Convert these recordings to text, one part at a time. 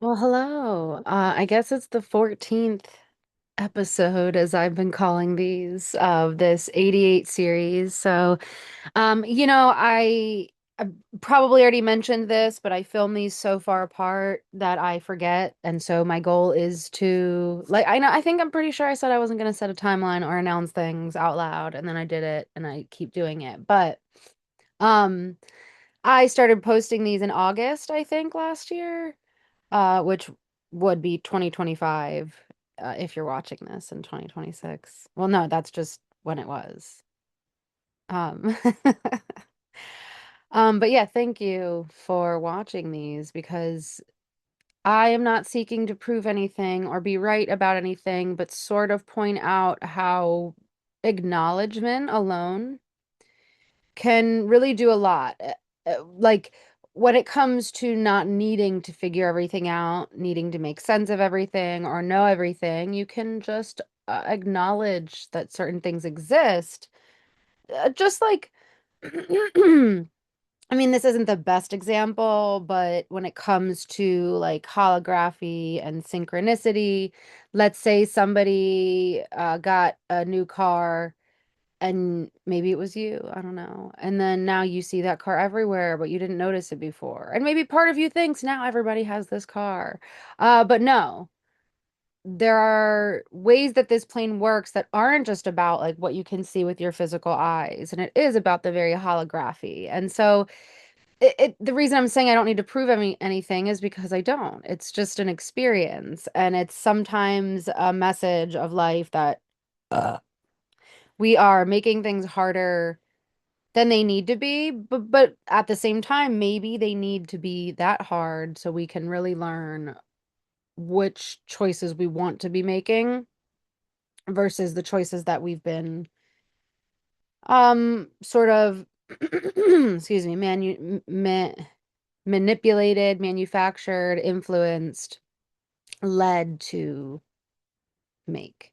Well, hello. I guess it's the 14th episode, as I've been calling these, of this 88 series. I probably already mentioned this, but I film these so far apart that I forget. And so my goal is to, like, I think I'm pretty sure I said I wasn't going to set a timeline or announce things out loud, and then I did it, and I keep doing it. Um, I started posting these in August, I think, last year, which would be 2025, if you're watching this in 2026. Well, no, that's just when it was. Um, but yeah, thank you for watching these because I am not seeking to prove anything or be right about anything, but sort of point out how acknowledgement alone can really do a lot. Like when it comes to not needing to figure everything out, needing to make sense of everything or know everything, you can just acknowledge that certain things exist. Just like, I mean, this isn't the best example, but when it comes to like holography and synchronicity, let's say somebody got a new car and maybe it was you, I don't know. And then now you see that car everywhere, but you didn't notice it before. And maybe part of you thinks now everybody has this car. But no, there are ways that this plane works that aren't just about like what you can see with your physical eyes, and it is about the very holography. And so the reason I'm saying I don't need to prove anything is because I don't. It's just an experience, and it's sometimes a message of life that we are making things harder than they need to be, but at the same time, maybe they need to be that hard so we can really learn which choices we want to be making versus the choices that we've been sort of excuse me, manipulated, manufactured, influenced, led to make.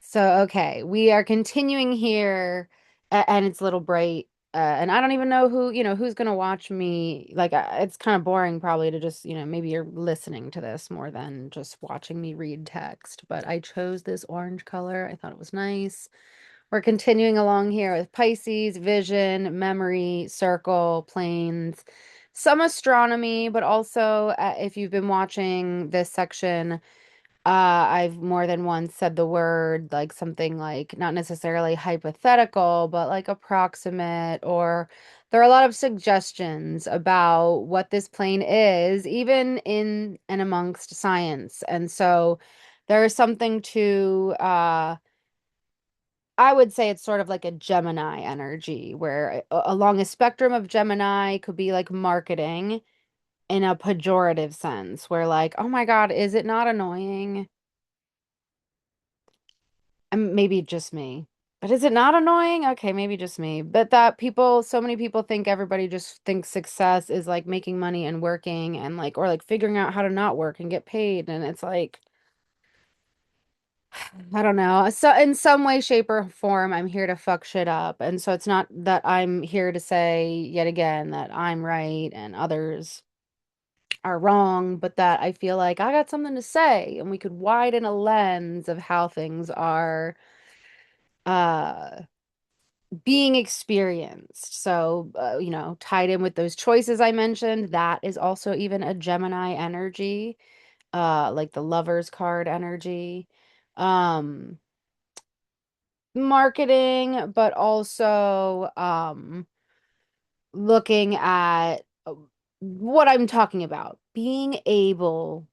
So, okay, we are continuing here, and it's a little bright. And I don't even know who's gonna watch me. Like, it's kind of boring probably to just, maybe you're listening to this more than just watching me read text. But I chose this orange color. I thought it was nice. We're continuing along here with Pisces, vision, memory, circle, planes, some astronomy, but also if you've been watching this section. I've more than once said the word like something like not necessarily hypothetical, but like approximate, or there are a lot of suggestions about what this plane is, even in and amongst science. And so there is something to, I would say it's sort of like a Gemini energy, where along a spectrum of Gemini could be like marketing in a pejorative sense, where like, oh my God, is it not annoying? Maybe just me. But is it not annoying? Okay, maybe just me. But that people, so many people think everybody just thinks success is like making money and working and like, or like figuring out how to not work and get paid. And it's like, I don't know. So in some way, shape, or form, I'm here to fuck shit up. And so it's not that I'm here to say yet again that I'm right and others are wrong, but that I feel like I got something to say and we could widen a lens of how things are uh being experienced. So, tied in with those choices I mentioned, that is also even a Gemini energy, like the Lover's card energy. Um, Marketing, but also looking at what I'm talking about, being able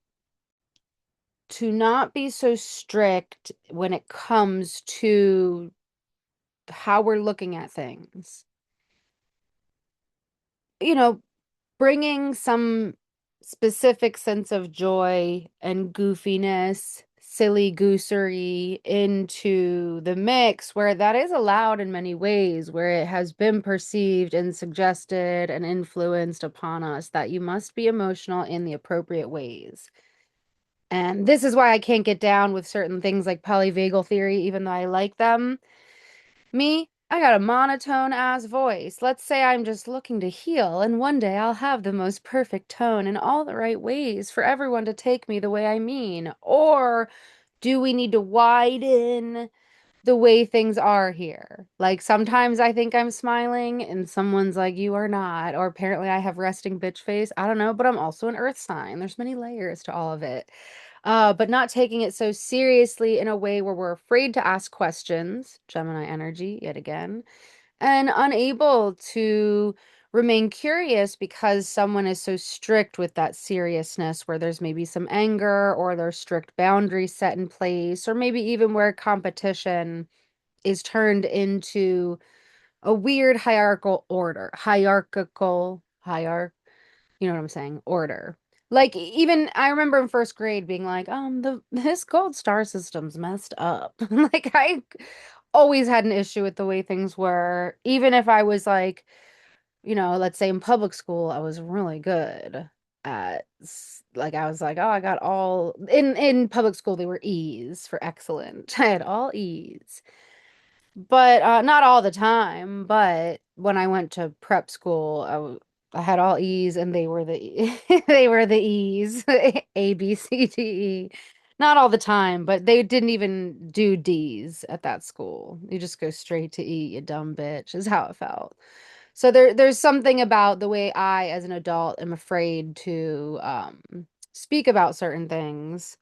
to not be so strict when it comes to how we're looking at things. You know, bringing some specific sense of joy and goofiness, silly goosery into the mix where that is allowed in many ways, where it has been perceived and suggested and influenced upon us that you must be emotional in the appropriate ways. And this is why I can't get down with certain things like polyvagal theory, even though I like them. Me, I got a monotone ass voice. Let's say I'm just looking to heal, and one day I'll have the most perfect tone in all the right ways for everyone to take me the way I mean. Or do we need to widen the way things are here? Like sometimes I think I'm smiling and someone's like, you are not. Or apparently I have resting bitch face. I don't know, but I'm also an earth sign. There's many layers to all of it. But not taking it so seriously in a way where we're afraid to ask questions, Gemini energy, yet again, and unable to remain curious because someone is so strict with that seriousness, where there's maybe some anger or there's strict boundaries set in place, or maybe even where competition is turned into a weird hierarchical you know what I'm saying? Order. Like even I remember in first grade being like, this gold star system's messed up. Like I always had an issue with the way things were, even if I was like, let's say in public school, I was really good at like I was like, oh, I got all in public school they were E's for excellent. I had all E's. But not all the time, but when I went to prep school, I had all E's and they were they were the E's. A, B, C, D, E. Not all the time, but they didn't even do D's at that school. You just go straight to E, you dumb bitch, is how it felt. So there's something about the way I, as an adult, am afraid to speak about certain things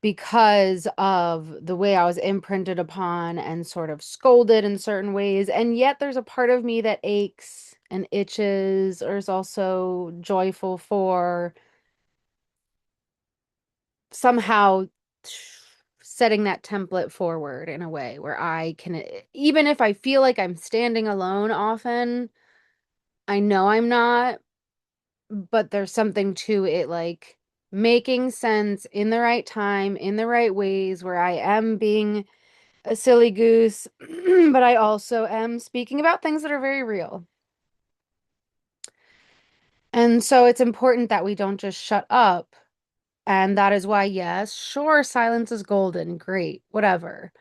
because of the way I was imprinted upon and sort of scolded in certain ways. And yet there's a part of me that aches and itches, or is also joyful for somehow setting that template forward in a way where I can, even if I feel like I'm standing alone often, I know I'm not, but there's something to it, like making sense in the right time, in the right ways, where I am being a silly goose, but I also am speaking about things that are very real. And so it's important that we don't just shut up. And that is why, yes, sure, silence is golden, great, whatever.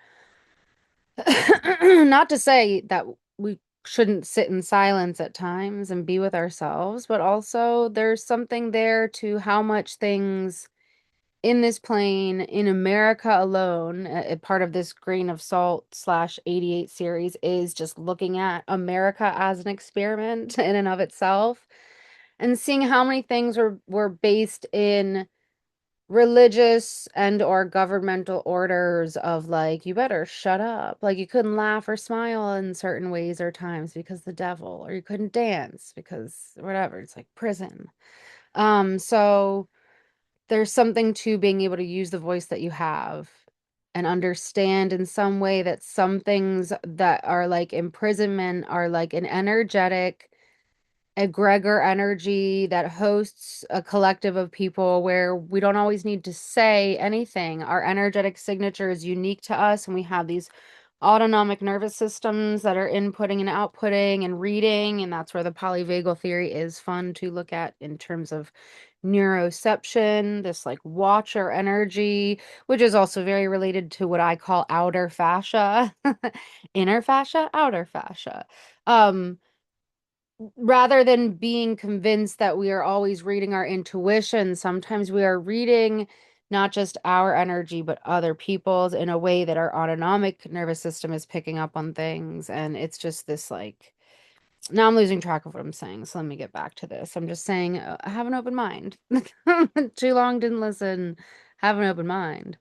Not to say that we shouldn't sit in silence at times and be with ourselves, but also there's something there to how much things in this plane in America alone, a part of this grain of salt slash 88 series is just looking at America as an experiment in and of itself and seeing how many things were based in religious and or governmental orders of like, you better shut up. Like you couldn't laugh or smile in certain ways or times because the devil, or you couldn't dance because whatever. It's like prison. So there's something to being able to use the voice that you have and understand in some way that some things that are like imprisonment are like an energetic egregor energy that hosts a collective of people where we don't always need to say anything. Our energetic signature is unique to us, and we have these autonomic nervous systems that are inputting and outputting and reading, and that's where the polyvagal theory is fun to look at in terms of neuroception, this like watcher energy, which is also very related to what I call outer fascia, inner fascia, outer fascia. Um, Rather than being convinced that we are always reading our intuition, sometimes we are reading not just our energy, but other people's in a way that our autonomic nervous system is picking up on things. And it's just this like, now I'm losing track of what I'm saying. So let me get back to this. I'm just saying, have an open mind. Too long, didn't listen. Have an open mind.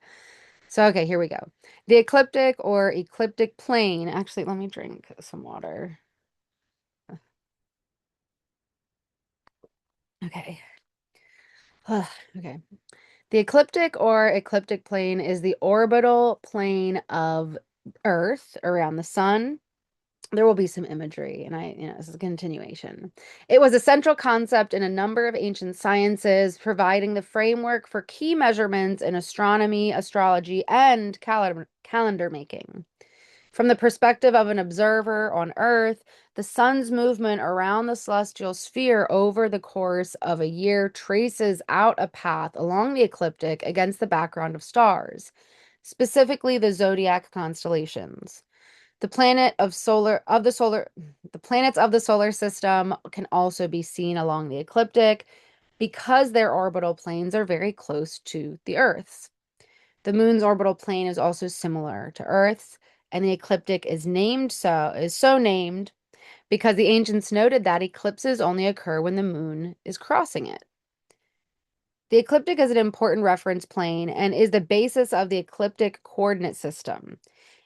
So, okay, here we go. The ecliptic or ecliptic plane. Actually, let me drink some water. Okay. Okay. The ecliptic or ecliptic plane is the orbital plane of Earth around the sun. There will be some imagery, and this is a continuation. It was a central concept in a number of ancient sciences, providing the framework for key measurements in astronomy, astrology, and calendar making. From the perspective of an observer on Earth, the sun's movement around the celestial sphere over the course of a year traces out a path along the ecliptic against the background of stars, specifically the zodiac constellations. The planet of solar of the solar the planets of the solar system can also be seen along the ecliptic because their orbital planes are very close to the Earth's. The moon's orbital plane is also similar to Earth's, and the ecliptic is so named because the ancients noted that eclipses only occur when the moon is crossing it. The ecliptic is an important reference plane and is the basis of the ecliptic coordinate system.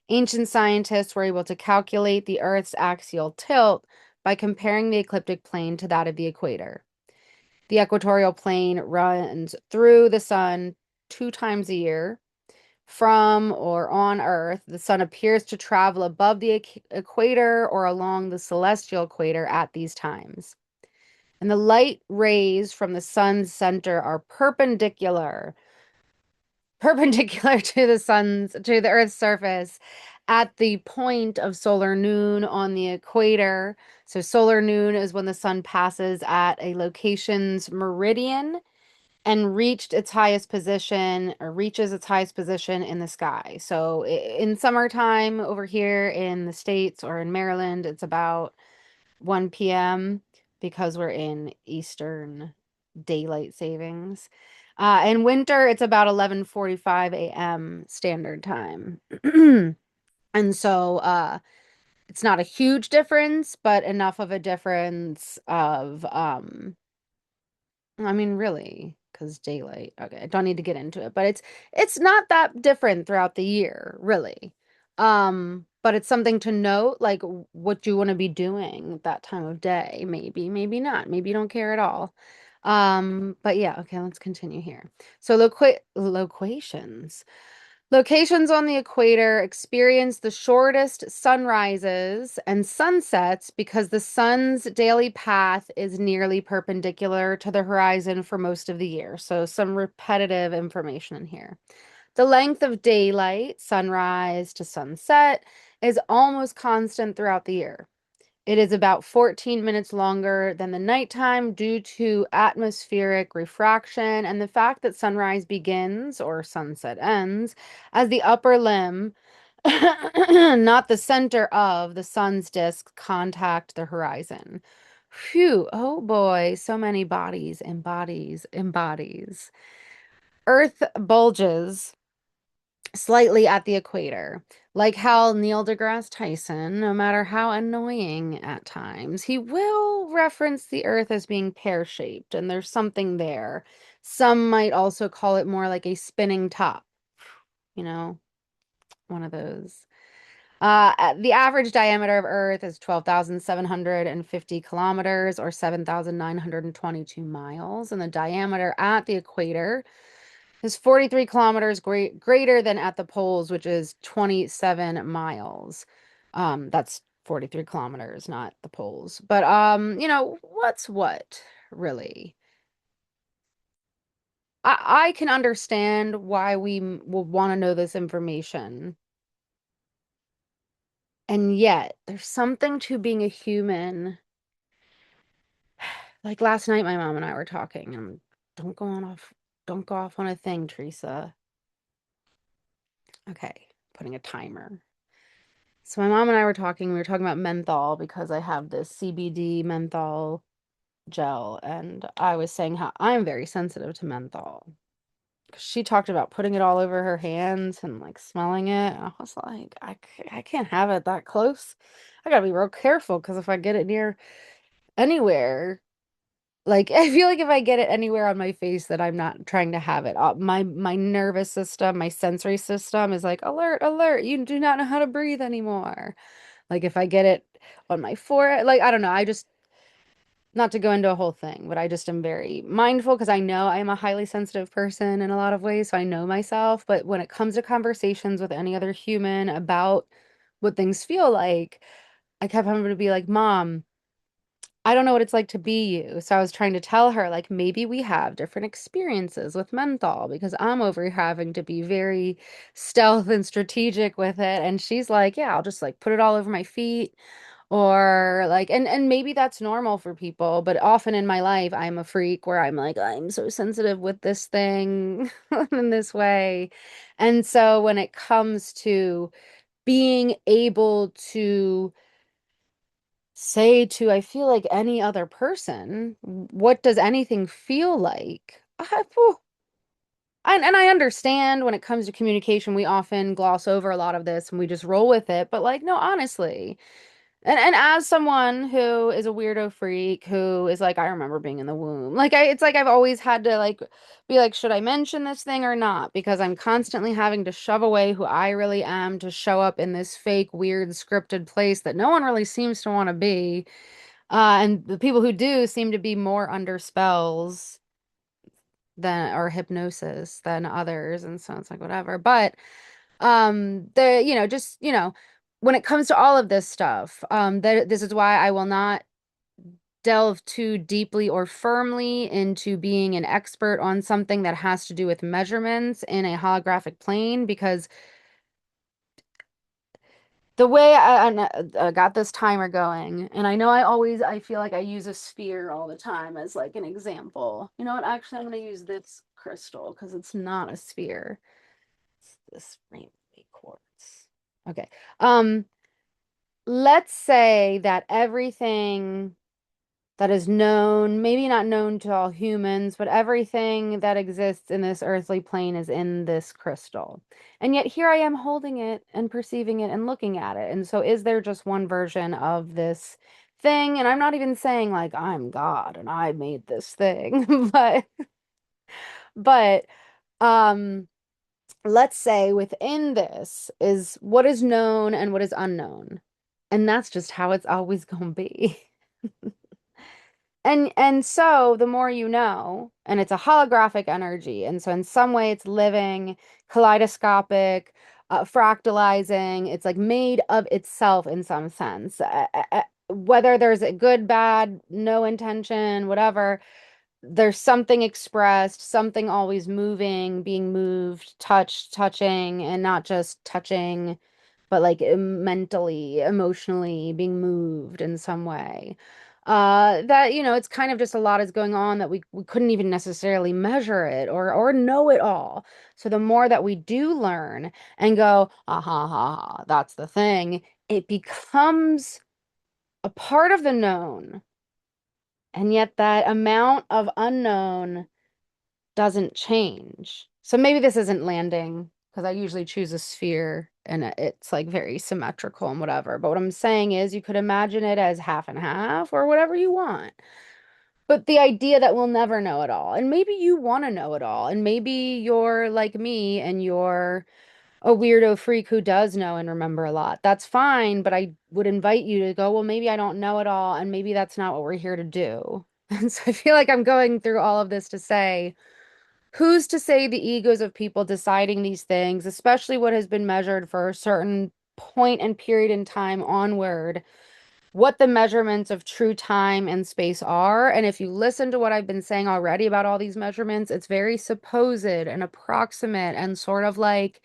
Ancient scientists were able to calculate the Earth's axial tilt by comparing the ecliptic plane to that of the equator. The equatorial plane runs through the sun 2 times a year. From or on Earth, the sun appears to travel above the equator or along the celestial equator at these times. And the light rays from the sun's center are perpendicular to the Earth's surface at the point of solar noon on the equator. So solar noon is when the sun passes at a location's meridian and reaches its highest position in the sky. So in summertime over here in the States or in Maryland, it's about 1 p.m. because we're in Eastern daylight savings. In winter, it's about 11:45 a.m. standard time. And so it's not a huge difference, but enough of a difference of I mean, really, because daylight. Okay, I don't need to get into it, but it's not that different throughout the year, really. But it's something to note, like what you want to be doing that time of day. Maybe, maybe not. Maybe you don't care at all. But yeah, okay, let's continue here. So locations. Locations on the equator experience the shortest sunrises and sunsets because the sun's daily path is nearly perpendicular to the horizon for most of the year. So, some repetitive information in here. The length of daylight, sunrise to sunset, is almost constant throughout the year. It is about 14 minutes longer than the nighttime due to atmospheric refraction and the fact that sunrise begins or sunset ends as the upper limb, not the center of the sun's disk, contact the horizon. Phew, oh boy, so many bodies, embodies. Earth bulges slightly at the equator. Like how Neil deGrasse Tyson, no matter how annoying at times, he will reference the Earth as being pear-shaped, and there's something there. Some might also call it more like a spinning top, you know, one of those. The average diameter of Earth is 12,750 kilometers or 7,922 miles, and the diameter at the equator is 43 kilometers greater than at the poles, which is 27 miles. That's 43 kilometers, not the poles. But what's what, really? I can understand why we will want to know this information. And yet, there's something to being a human. Like last night, my mom and I were talking, and don't go on off, don't go off on a thing, Teresa. Okay, putting a timer. So my mom and I were talking, we were talking about menthol because I have this CBD menthol gel, and I was saying how I'm very sensitive to menthol. She talked about putting it all over her hands and like smelling it. And I was like, I can't have it that close. I gotta be real careful because if I get it near anywhere, like I feel like if I get it anywhere on my face that I'm not trying to have it, my nervous system, my sensory system is like, alert, alert, you do not know how to breathe anymore. Like if I get it on my forehead, like I don't know, I just not to go into a whole thing, but I just am very mindful because I know I am a highly sensitive person in a lot of ways, so I know myself. But when it comes to conversations with any other human about what things feel like, I kept having to be like, Mom, I don't know what it's like to be you. So I was trying to tell her, like, maybe we have different experiences with menthol because I'm over having to be very stealth and strategic with it. And she's like, yeah, I'll just like put it all over my feet or like and maybe that's normal for people, but often in my life I'm a freak where I'm like, I'm so sensitive with this thing in this way. And so when it comes to being able to say to, I feel like any other person, what does anything feel like? And I understand when it comes to communication, we often gloss over a lot of this and we just roll with it. But like, no, honestly. And as someone who is a weirdo freak who is like, I remember being in the womb. Like it's like I've always had to like be like, should I mention this thing or not? Because I'm constantly having to shove away who I really am to show up in this fake, weird, scripted place that no one really seems to want to be. And the people who do seem to be more under spells than or hypnosis than others. And so it's like whatever. But just when it comes to all of this stuff, this is why I will not delve too deeply or firmly into being an expert on something that has to do with measurements in a holographic plane because the way I got this timer going, and I know I feel like I use a sphere all the time as like an example. You know what? Actually, I'm going to use this crystal because it's not a sphere. It's this rainbow quartz. Okay. Um, let's say that everything that is known, maybe not known to all humans, but everything that exists in this earthly plane is in this crystal. And yet here I am holding it and perceiving it and looking at it. And so is there just one version of this thing? And I'm not even saying like I'm God and I made this thing, but um let's say within this is what is known and what is unknown. And that's just how it's always going to be. And so the more you know, and it's a holographic energy, and so in some way it's living, kaleidoscopic, fractalizing. It's like made of itself in some sense. Whether there's a good, bad, no intention, whatever, there's something expressed, something always moving, being moved, touched, touching, and not just touching, but like mentally, emotionally being moved in some way. That, it's kind of just a lot is going on that we couldn't even necessarily measure it or know it all. So the more that we do learn and go, ha ha, that's the thing, it becomes a part of the known. And yet that amount of unknown doesn't change. So maybe this isn't landing because I usually choose a sphere and it's like very symmetrical and whatever. But what I'm saying is you could imagine it as half and half or whatever you want. But the idea that we'll never know it all, and maybe you want to know it all, and maybe you're like me and you're a weirdo freak who does know and remember a lot. That's fine, but I would invite you to go, well, maybe I don't know it all, and maybe that's not what we're here to do. And so I feel like I'm going through all of this to say, who's to say the egos of people deciding these things, especially what has been measured for a certain point and period in time onward, what the measurements of true time and space are. And if you listen to what I've been saying already about all these measurements, it's very supposed and approximate and sort of like,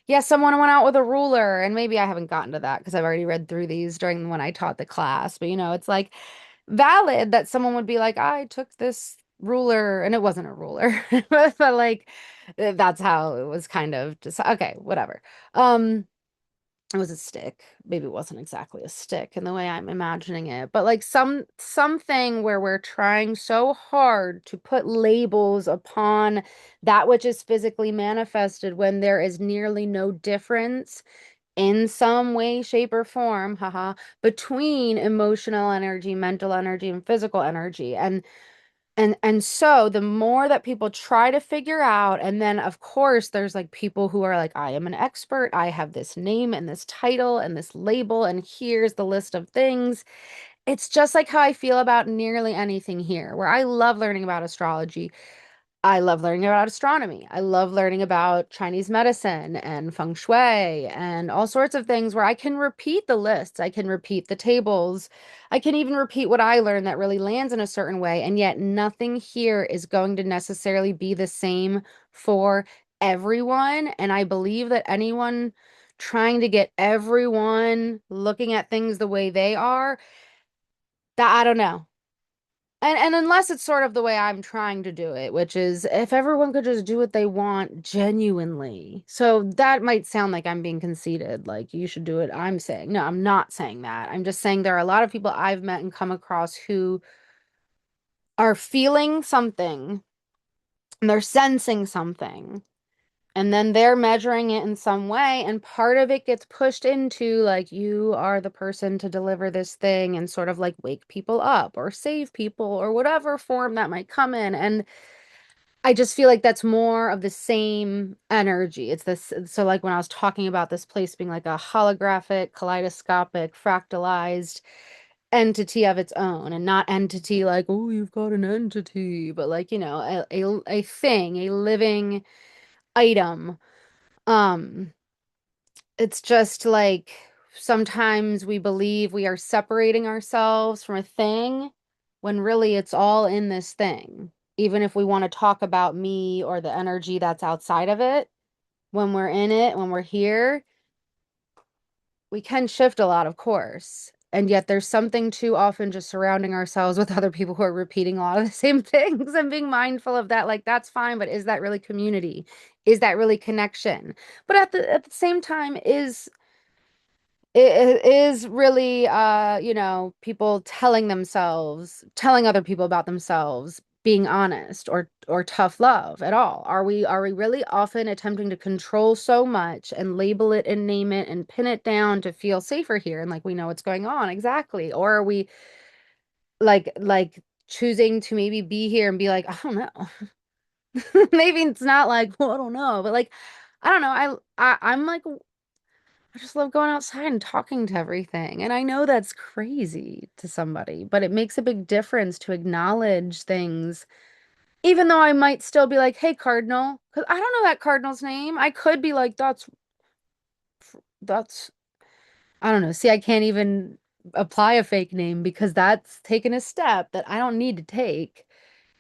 yeah, someone went out with a ruler, and maybe I haven't gotten to that because I've already read through these during when I taught the class. But it's like valid that someone would be like, I took this ruler, and it wasn't a ruler, but like that's how it was kind of just okay, whatever. Um, it was a stick. Maybe it wasn't exactly a stick in the way I'm imagining it, but like something where we're trying so hard to put labels upon that which is physically manifested when there is nearly no difference in some way, shape, or form, haha, between emotional energy, mental energy, and physical energy. And so the more that people try to figure out, and then of course there's like people who are like, I am an expert, I have this name and this title and this label, and here's the list of things. It's just like how I feel about nearly anything here, where I love learning about astrology. I love learning about astronomy. I love learning about Chinese medicine and feng shui and all sorts of things where I can repeat the lists. I can repeat the tables. I can even repeat what I learned that really lands in a certain way. And yet nothing here is going to necessarily be the same for everyone. And I believe that anyone trying to get everyone looking at things the way they are, that I don't know. And unless it's sort of the way I'm trying to do it, which is if everyone could just do what they want genuinely. So that might sound like I'm being conceited, like you should do it. I'm saying, no, I'm not saying that. I'm just saying there are a lot of people I've met and come across who are feeling something and they're sensing something. And then they're measuring it in some way, and part of it gets pushed into like, you are the person to deliver this thing and sort of like wake people up or save people or whatever form that might come in. And I just feel like that's more of the same energy. It's this, so like when I was talking about this place being like a holographic, kaleidoscopic, fractalized entity of its own, and not entity like, oh, you've got an entity, but like, a thing, a living item. Um, it's just like sometimes we believe we are separating ourselves from a thing when really it's all in this thing. Even if we want to talk about me or the energy that's outside of it, when we're in it, when we're here, we can shift a lot, of course. And yet there's something too often just surrounding ourselves with other people who are repeating a lot of the same things and being mindful of that. Like, that's fine, but is that really community? Is that really connection? But at the same time, it is really people telling other people about themselves, being honest, or tough love at all. Are we really often attempting to control so much and label it and name it and pin it down to feel safer here and like we know what's going on exactly? Or are we like choosing to maybe be here and be like, I don't know. Maybe it's not like, well, I don't know, but like, I don't know. I'm like, I just love going outside and talking to everything. And I know that's crazy to somebody, but it makes a big difference to acknowledge things, even though I might still be like, hey, Cardinal, because I don't know that Cardinal's name. I could be like, that's, I don't know. See, I can't even apply a fake name because that's taken a step that I don't need to take,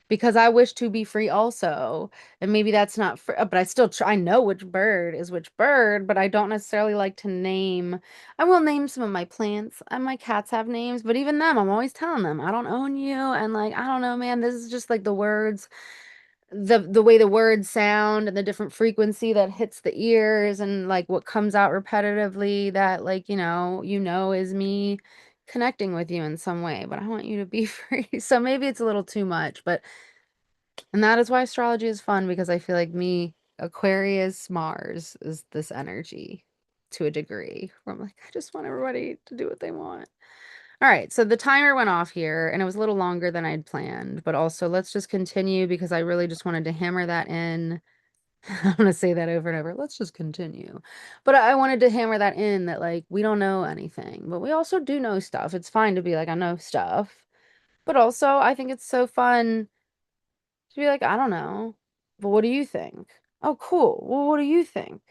because I wish to be free also. And maybe that's not free, but I still try. I know which bird is which bird, but I don't necessarily like to name. I will name some of my plants and my cats have names, but even them, I'm always telling them, I don't own you. And like, I don't know, man, this is just like the words, the way the words sound and the different frequency that hits the ears and like what comes out repetitively that like, is me connecting with you in some way, but I want you to be free. So maybe it's a little too much, but and that is why astrology is fun, because I feel like me, Aquarius, Mars is this energy to a degree where I'm like, I just want everybody to do what they want. All right, so the timer went off here and it was a little longer than I'd planned, but also let's just continue because I really just wanted to hammer that in. I'm gonna say that over and over. Let's just continue. But I wanted to hammer that in that like we don't know anything, but we also do know stuff. It's fine to be like, I know stuff. But also I think it's so fun to be like, I don't know. But what do you think? Oh, cool. Well, what do you think?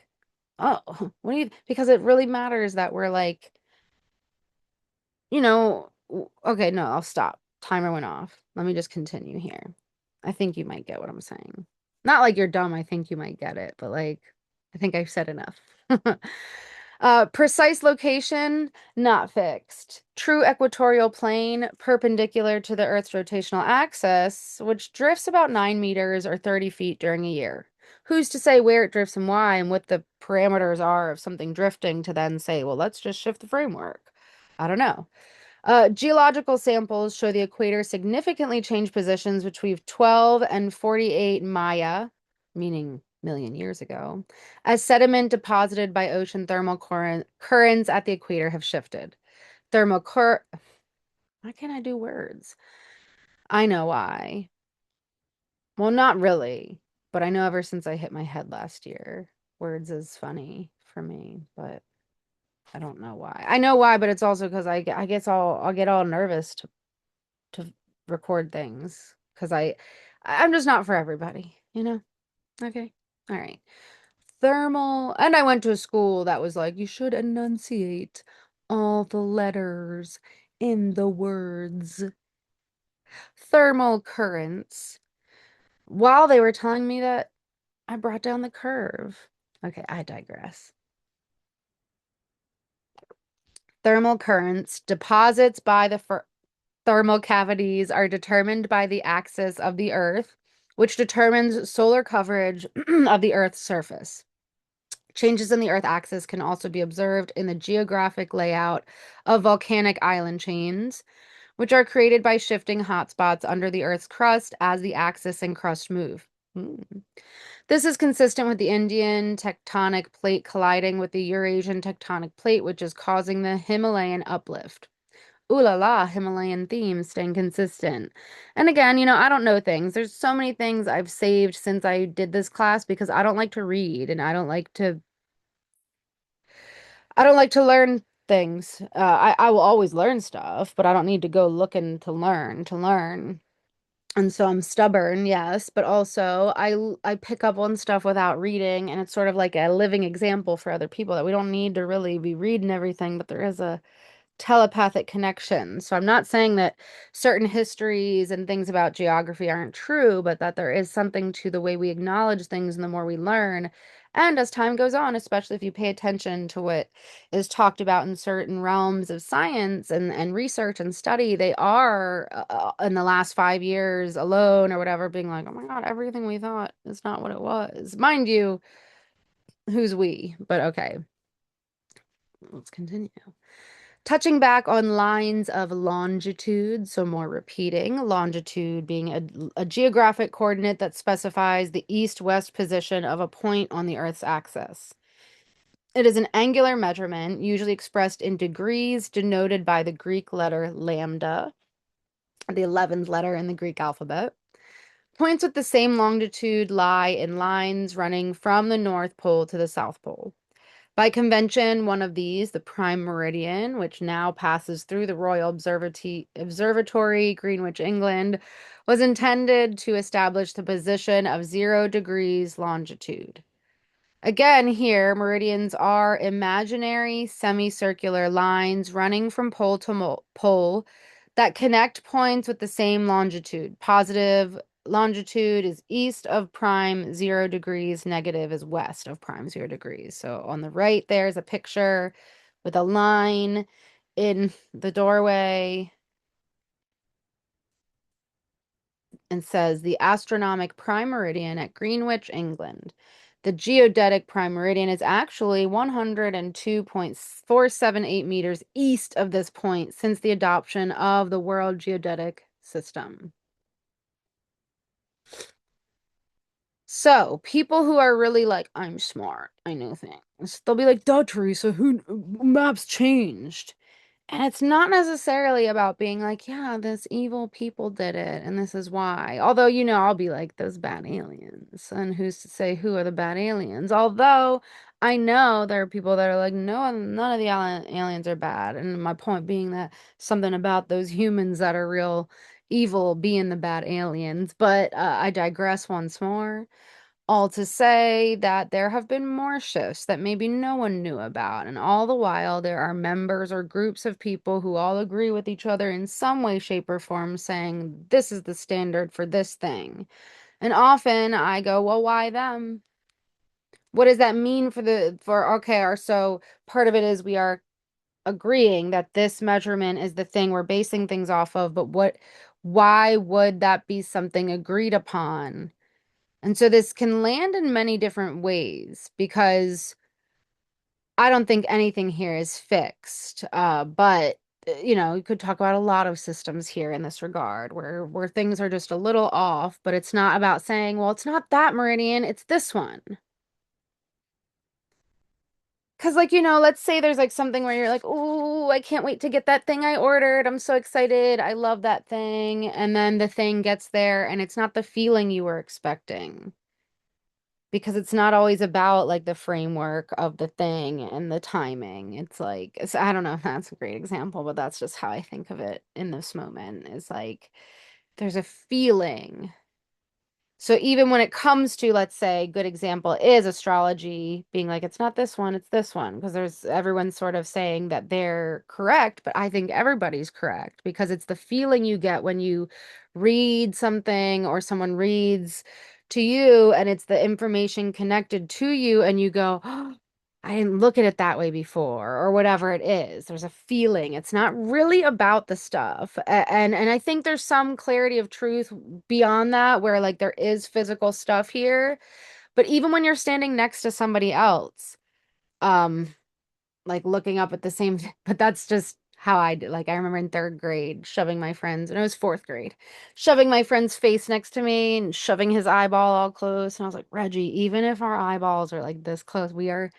Oh, what do you, because it really matters that we're like, okay, no, I'll stop. Timer went off. Let me just continue here. I think you might get what I'm saying. Not like you're dumb. I think you might get it, but like, I think I've said enough. Precise location, not fixed. True equatorial plane, perpendicular to the Earth's rotational axis, which drifts about 9 meters or 30 feet during a year. Who's to say where it drifts and why, and what the parameters are of something drifting to then say, well, let's just shift the framework? I don't know. Geological samples show the equator significantly changed positions between 12 and 48 Maya, meaning million years ago, as sediment deposited by ocean thermal currents at the equator have shifted. Thermal cur Why can't I do words? I know why. Well, not really, but I know ever since I hit my head last year, words is funny for me, but I don't know why. I know why, but it's also because I'll get all nervous to record things because I'm just not for everybody, you know? Okay. All right. Thermal, and I went to a school that was like, you should enunciate all the letters in the words. Thermal currents. While they were telling me that, I brought down the curve. Okay, I digress. Thermal currents, deposits by the Thermal cavities are determined by the axis of the Earth, which determines solar coverage of the Earth's surface. Changes in the Earth axis can also be observed in the geographic layout of volcanic island chains, which are created by shifting hotspots under the Earth's crust as the axis and crust move. Hmm. This is consistent with the Indian tectonic plate colliding with the Eurasian tectonic plate, which is causing the Himalayan uplift. Ooh la la, Himalayan themes staying consistent. And again, I don't know things. There's so many things I've saved since I did this class because I don't like to read and I don't like to learn things. I will always learn stuff, but I don't need to go looking to learn. And so I'm stubborn, yes, but also I pick up on stuff without reading, and it's sort of like a living example for other people that we don't need to really be reading everything, but there is a telepathic connection. So I'm not saying that certain histories and things about geography aren't true, but that there is something to the way we acknowledge things and the more we learn. And as time goes on, especially if you pay attention to what is talked about in certain realms of science and research and study, they are in the last 5 years alone or whatever, being like, oh my God, everything we thought is not what it was. Mind you, who's we? But okay, let's continue. Touching back on lines of longitude, so more repeating, longitude being a geographic coordinate that specifies the east-west position of a point on the Earth's axis. It is an angular measurement, usually expressed in degrees, denoted by the Greek letter lambda, the 11th letter in the Greek alphabet. Points with the same longitude lie in lines running from the North Pole to the South Pole. By convention, one of these, the prime meridian, which now passes through the Royal Observatory, Greenwich, England, was intended to establish the position of 0 degrees longitude. Again, here, meridians are imaginary semicircular lines running from pole to pole that connect points with the same longitude. Positive longitude is east of prime 0 degrees, negative is west of prime 0 degrees. So on the right, there's a picture with a line in the doorway and says the astronomic prime meridian at Greenwich, England. The geodetic prime meridian is actually 102.478 meters east of this point since the adoption of the World Geodetic System. So, people who are really like, I'm smart, I know things, they'll be like, duh, Teresa, who maps changed? And it's not necessarily about being like, yeah, this evil people did it, and this is why. Although, I'll be like, those bad aliens. And who's to say who are the bad aliens? Although I know there are people that are like, no, none of the aliens are bad. And my point being that something about those humans that are real evil being the bad aliens. But I digress once more. All to say that there have been more shifts that maybe no one knew about, and all the while there are members or groups of people who all agree with each other in some way, shape, or form, saying this is the standard for this thing. And often I go, well, why them? What does that mean okay, or so part of it is we are agreeing that this measurement is the thing we're basing things off of, but why would that be something agreed upon? And so this can land in many different ways because I don't think anything here is fixed. But you could talk about a lot of systems here in this regard where things are just a little off, but it's not about saying, well, it's not that meridian, it's this one. Because, like, let's say there's like something where you're like, oh, I can't wait to get that thing I ordered. I'm so excited. I love that thing. And then the thing gets there and it's not the feeling you were expecting. Because it's not always about like the framework of the thing and the timing. It's like, I don't know if that's a great example, but that's just how I think of it in this moment. Is like there's a feeling. So even when it comes to, let's say, good example is astrology being like, it's not this one, it's this one, because there's everyone's sort of saying that they're correct, but I think everybody's correct because it's the feeling you get when you read something or someone reads to you and it's the information connected to you and you go, oh, I didn't look at it that way before, or whatever it is. There's a feeling. It's not really about the stuff. And I think there's some clarity of truth beyond that, where like there is physical stuff here. But even when you're standing next to somebody else, um, like looking up at the same, but that's just how I did. Like I remember in third grade shoving my friend's, and it was fourth grade, shoving my friend's face next to me and shoving his eyeball all close. And I was like, Reggie, even if our eyeballs are like this close, we are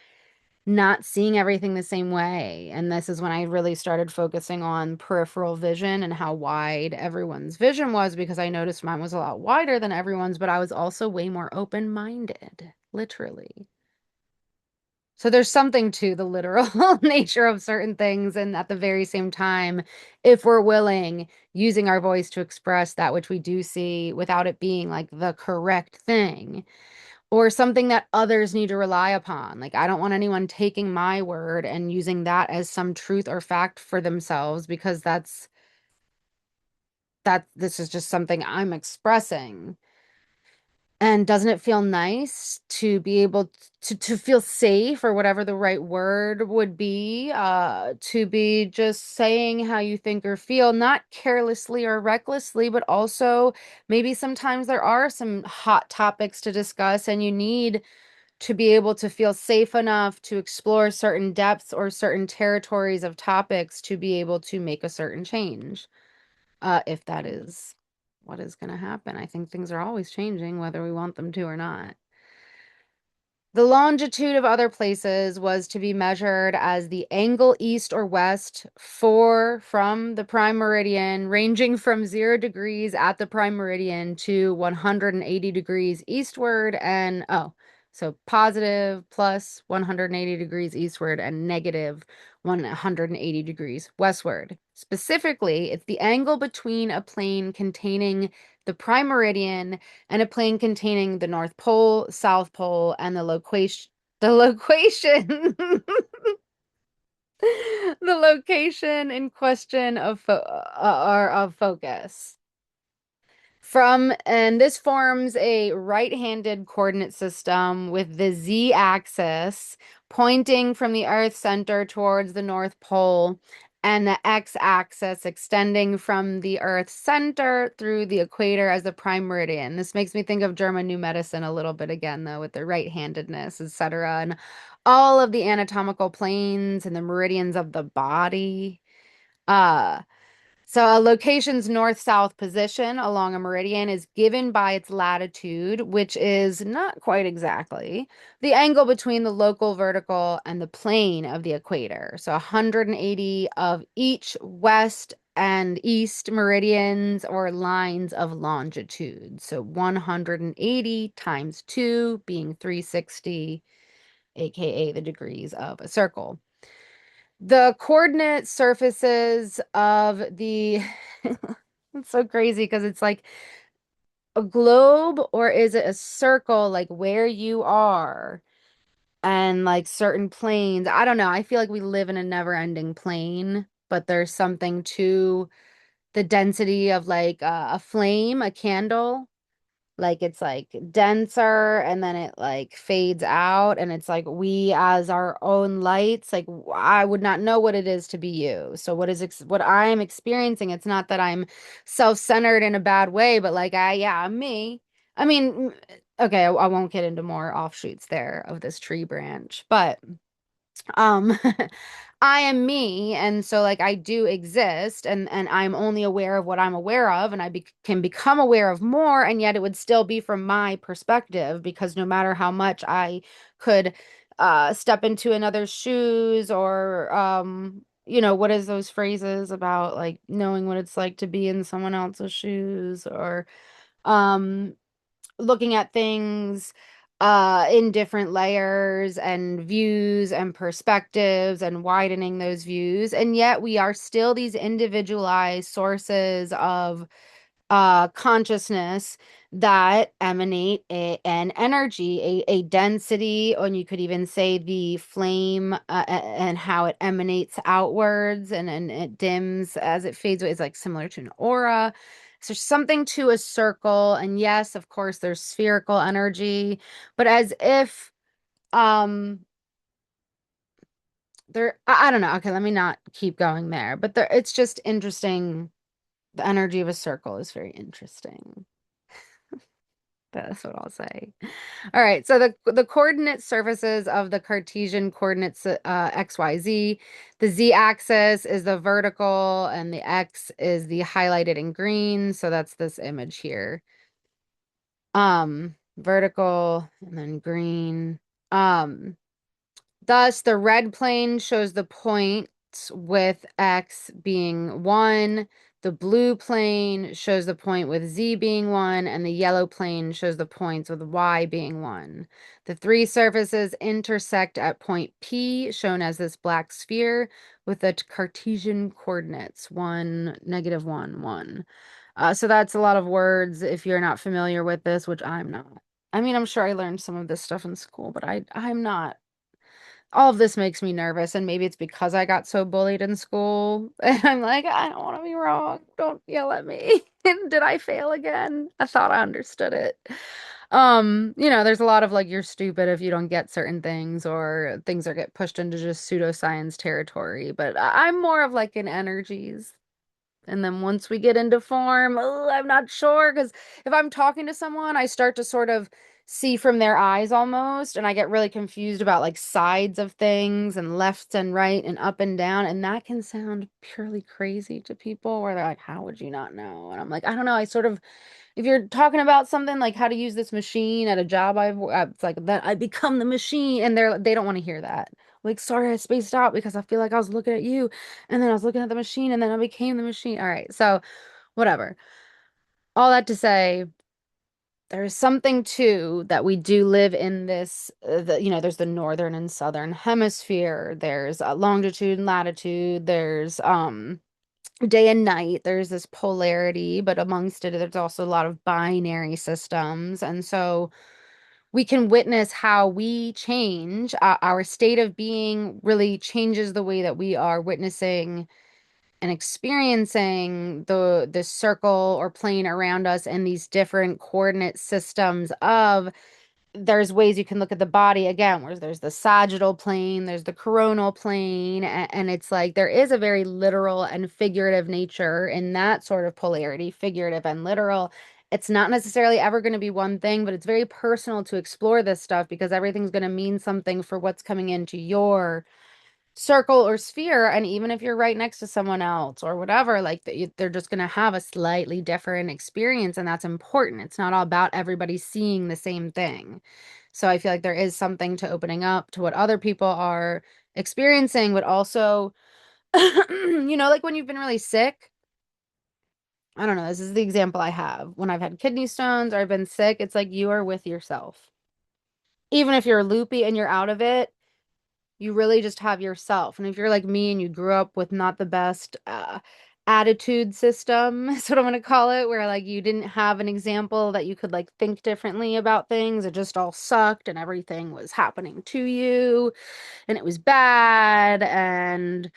not seeing everything the same way. And this is when I really started focusing on peripheral vision and how wide everyone's vision was, because I noticed mine was a lot wider than everyone's, but I was also way more open-minded, literally. So there's something to the literal nature of certain things. And at the very same time, if we're willing, using our voice to express that which we do see without it being like the correct thing or something that others need to rely upon. Like, I don't want anyone taking my word and using that as some truth or fact for themselves, because this is just something I'm expressing. And doesn't it feel nice to be able to feel safe, or whatever the right word would be, to be just saying how you think or feel, not carelessly or recklessly, but also maybe sometimes there are some hot topics to discuss and you need to be able to feel safe enough to explore certain depths or certain territories of topics to be able to make a certain change, if that is what is going to happen. I think things are always changing, whether we want them to or not. The longitude of other places was to be measured as the angle east or west from the prime meridian, ranging from 0 degrees at the prime meridian to 180 degrees eastward, and so positive plus 180 degrees eastward and negative 180 degrees westward. Specifically, it's the angle between a plane containing the prime meridian and a plane containing the North Pole, South Pole, and the location the location in question of focus. And this forms a right-handed coordinate system with the z-axis pointing from the Earth's center towards the North Pole, and the x-axis extending from the Earth's center through the equator as the prime meridian. This makes me think of German New Medicine a little bit again, though, with the right-handedness, etc., and all of the anatomical planes and the meridians of the body. Uh, so a location's north-south position along a meridian is given by its latitude, which is not quite exactly the angle between the local vertical and the plane of the equator. So 180 of each west and east meridians or lines of longitude. So 180 times 2 being 360, aka the degrees of a circle. The coordinate surfaces of the it's so crazy because it's like a globe, or is it a circle, like where you are, and like certain planes. I don't know. I feel like we live in a never-ending plane, but there's something to the density of like a flame, a candle. Like it's like denser and then it like fades out, and it's like we as our own lights, like I would not know what it is to be you. So what I'm experiencing, it's not that I'm self-centered in a bad way, but like I'm me. I mean, okay, I won't get into more offshoots there of this tree branch, but um I am me, and so like I do exist, and I'm only aware of what I'm aware of, and can become aware of more, and yet it would still be from my perspective, because no matter how much I could step into another's shoes, or what is those phrases about like knowing what it's like to be in someone else's shoes, or um looking at things in different layers and views and perspectives and widening those views. And yet we are still these individualized sources of consciousness that emanate an energy, a density, and you could even say the flame, and how it emanates outwards, and it dims as it fades away. It's like similar to an aura. So there's something to a circle, and yes, of course, there's spherical energy, but as if um there, I don't know. Okay, let me not keep going there. But there, it's just interesting. The energy of a circle is very interesting. That's what I'll say. All right, so the coordinate surfaces of the Cartesian coordinates x, y, z. The z-axis is the vertical, and the x is the highlighted in green. So that's this image here. Vertical and then green. Um, Thus, the red plane shows the points with X being 1. The blue plane shows the point with Z being 1. And the yellow plane shows the points with Y being 1. The three surfaces intersect at point P, shown as this black sphere, with the Cartesian coordinates 1, -1, 1. So that's a lot of words if you're not familiar with this, which I'm not. I mean, I'm sure I learned some of this stuff in school, but I'm not. All of this makes me nervous, and maybe it's because I got so bullied in school. And I'm like, I don't want to be wrong. Don't yell at me. And did I fail again? I thought I understood it. There's a lot of like you're stupid if you don't get certain things, or things that get pushed into just pseudoscience territory. But I'm more of like an energies. And then once we get into form, oh, I'm not sure because if I'm talking to someone, I start to sort of see from their eyes almost, and I get really confused about like sides of things and left and right and up and down, and that can sound purely crazy to people where they're like, "How would you not know?" And I'm like, I don't know. I sort of if you're talking about something like how to use this machine at a job it's like that I become the machine and they don't want to hear that. Like, sorry, I spaced out because I feel like I was looking at you and then I was looking at the machine and then I became the machine. All right, so whatever. All that to say, there's something too that we do live in this, there's the northern and southern hemisphere. There's longitude and latitude. There's day and night. There's this polarity, but amongst it, there's also a lot of binary systems. And so we can witness how we change. Our state of being really changes the way that we are witnessing and experiencing the circle or plane around us and these different coordinate systems of there's ways you can look at the body again, where there's the sagittal plane, there's the coronal plane, and it's like there is a very literal and figurative nature in that sort of polarity, figurative and literal. It's not necessarily ever going to be one thing, but it's very personal to explore this stuff because everything's going to mean something for what's coming into your circle or sphere. And even if you're right next to someone else or whatever, like they're just going to have a slightly different experience, and that's important. It's not all about everybody seeing the same thing. So I feel like there is something to opening up to what other people are experiencing, but also like when you've been really sick. I don't know, this is the example I have when I've had kidney stones or I've been sick. It's like you are with yourself, even if you're loopy and you're out of it. You really just have yourself. And if you're like me and you grew up with not the best attitude system, is what I'm gonna call it, where like you didn't have an example that you could like think differently about things. It just all sucked and everything was happening to you and it was bad and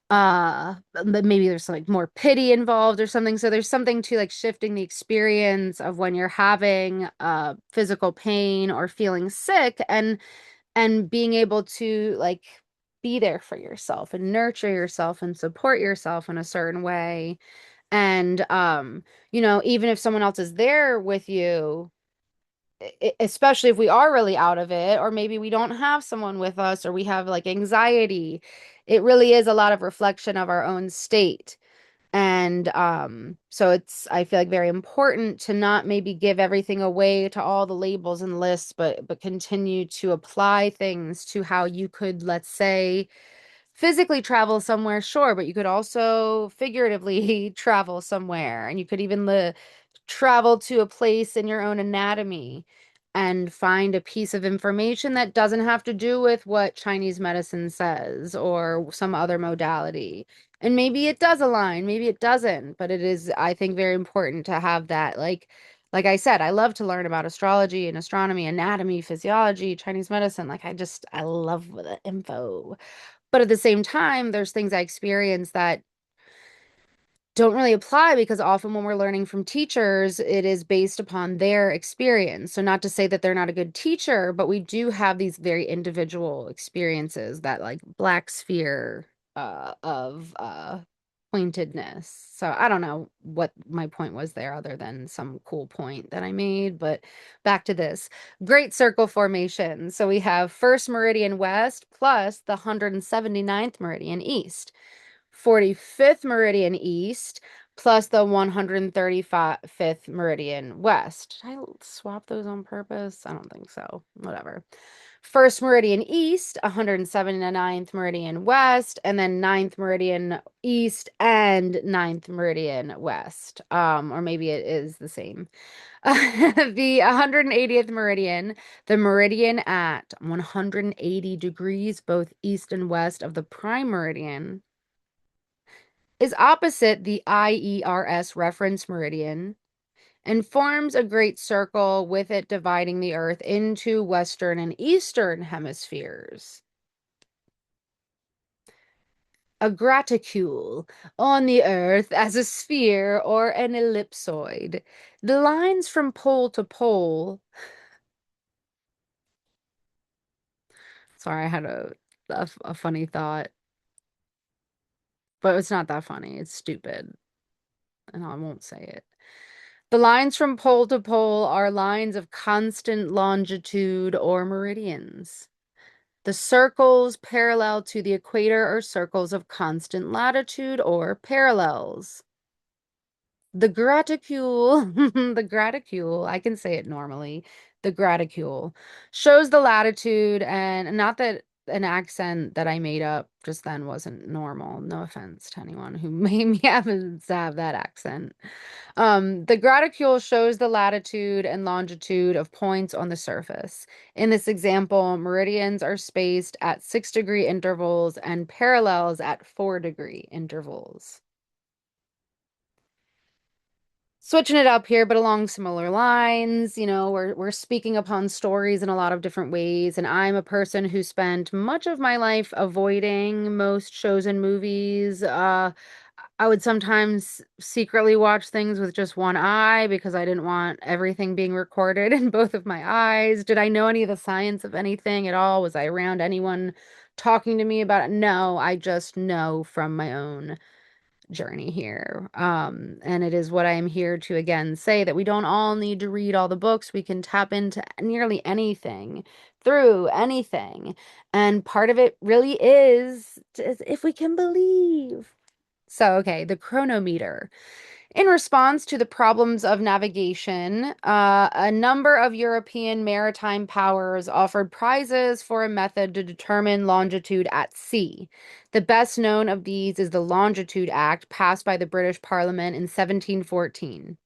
but maybe there's like more pity involved or something. So there's something to like shifting the experience of when you're having physical pain or feeling sick and being able to like be there for yourself and nurture yourself and support yourself in a certain way. And even if someone else is there with you, especially if we are really out of it, or maybe we don't have someone with us, or we have like anxiety, it really is a lot of reflection of our own state. And so I feel like very important to not maybe give everything away to all the labels and lists, but continue to apply things to how you could, let's say, physically travel somewhere, sure, but you could also figuratively travel somewhere, and you could even travel to a place in your own anatomy and find a piece of information that doesn't have to do with what Chinese medicine says or some other modality. And maybe it does align, maybe it doesn't, but it is, I think, very important to have that. Like I said, I love to learn about astrology and astronomy, anatomy, physiology, Chinese medicine. I love the info. But at the same time, there's things I experience that don't really apply because often when we're learning from teachers, it is based upon their experience. So, not to say that they're not a good teacher, but we do have these very individual experiences, that like black sphere of pointedness. So, I don't know what my point was there other than some cool point that I made, but back to this. Great circle formation. So, we have first meridian west plus the 179th meridian east. 45th meridian east plus the 135th meridian west. Did I swap those on purpose? I don't think so. Whatever. First meridian east, 179th meridian west, and then ninth meridian east and ninth meridian west. Or maybe it is the same. The 180th meridian, the meridian at 180 degrees, both east and west of the prime meridian, is opposite the IERS reference meridian and forms a great circle with it dividing the Earth into Western and Eastern hemispheres. A graticule on the Earth as a sphere or an ellipsoid. The lines from pole to pole. Sorry, I had a funny thought, but it's not that funny. It's stupid, and I won't say it. The lines from pole to pole are lines of constant longitude or meridians. The circles parallel to the equator are circles of constant latitude or parallels. The graticule, the graticule, I can say it normally, the graticule shows the latitude, and not that an accent that I made up just then wasn't normal. No offense to anyone who made me have that accent. The graticule shows the latitude and longitude of points on the surface. In this example, meridians are spaced at 6-degree intervals and parallels at 4-degree intervals. Switching it up here, but along similar lines, we're speaking upon stories in a lot of different ways, and I'm a person who spent much of my life avoiding most shows and movies. I would sometimes secretly watch things with just one eye because I didn't want everything being recorded in both of my eyes. Did I know any of the science of anything at all? Was I around anyone talking to me about it? No, I just know from my own journey here. And it is what I am here to again say, that we don't all need to read all the books. We can tap into nearly anything through anything. And part of it really is if we can believe. So, okay, the chronometer. In response to the problems of navigation, a number of European maritime powers offered prizes for a method to determine longitude at sea. The best known of these is the Longitude Act, passed by the British Parliament in 1714.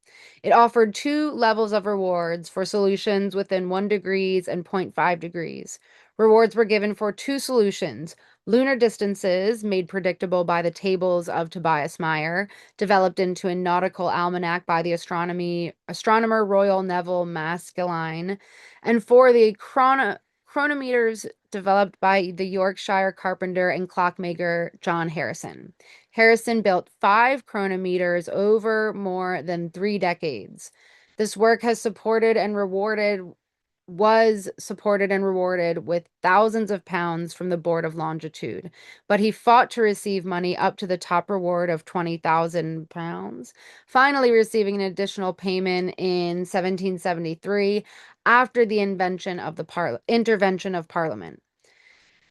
It offered two levels of rewards for solutions within 1 degrees and zero point 0.5 degrees. Rewards were given for two solutions: lunar distances, made predictable by the tables of Tobias Meyer, developed into a nautical almanac by the astronomer Royal Neville Maskelyne, and for the chronometers developed by the Yorkshire carpenter and clockmaker John Harrison. Harrison built 5 chronometers over more than 3 decades. This work was supported and rewarded with thousands of pounds from the Board of Longitude, but he fought to receive money up to the top reward of 20,000 pounds, finally receiving an additional payment in 1773 after the intervention of Parliament.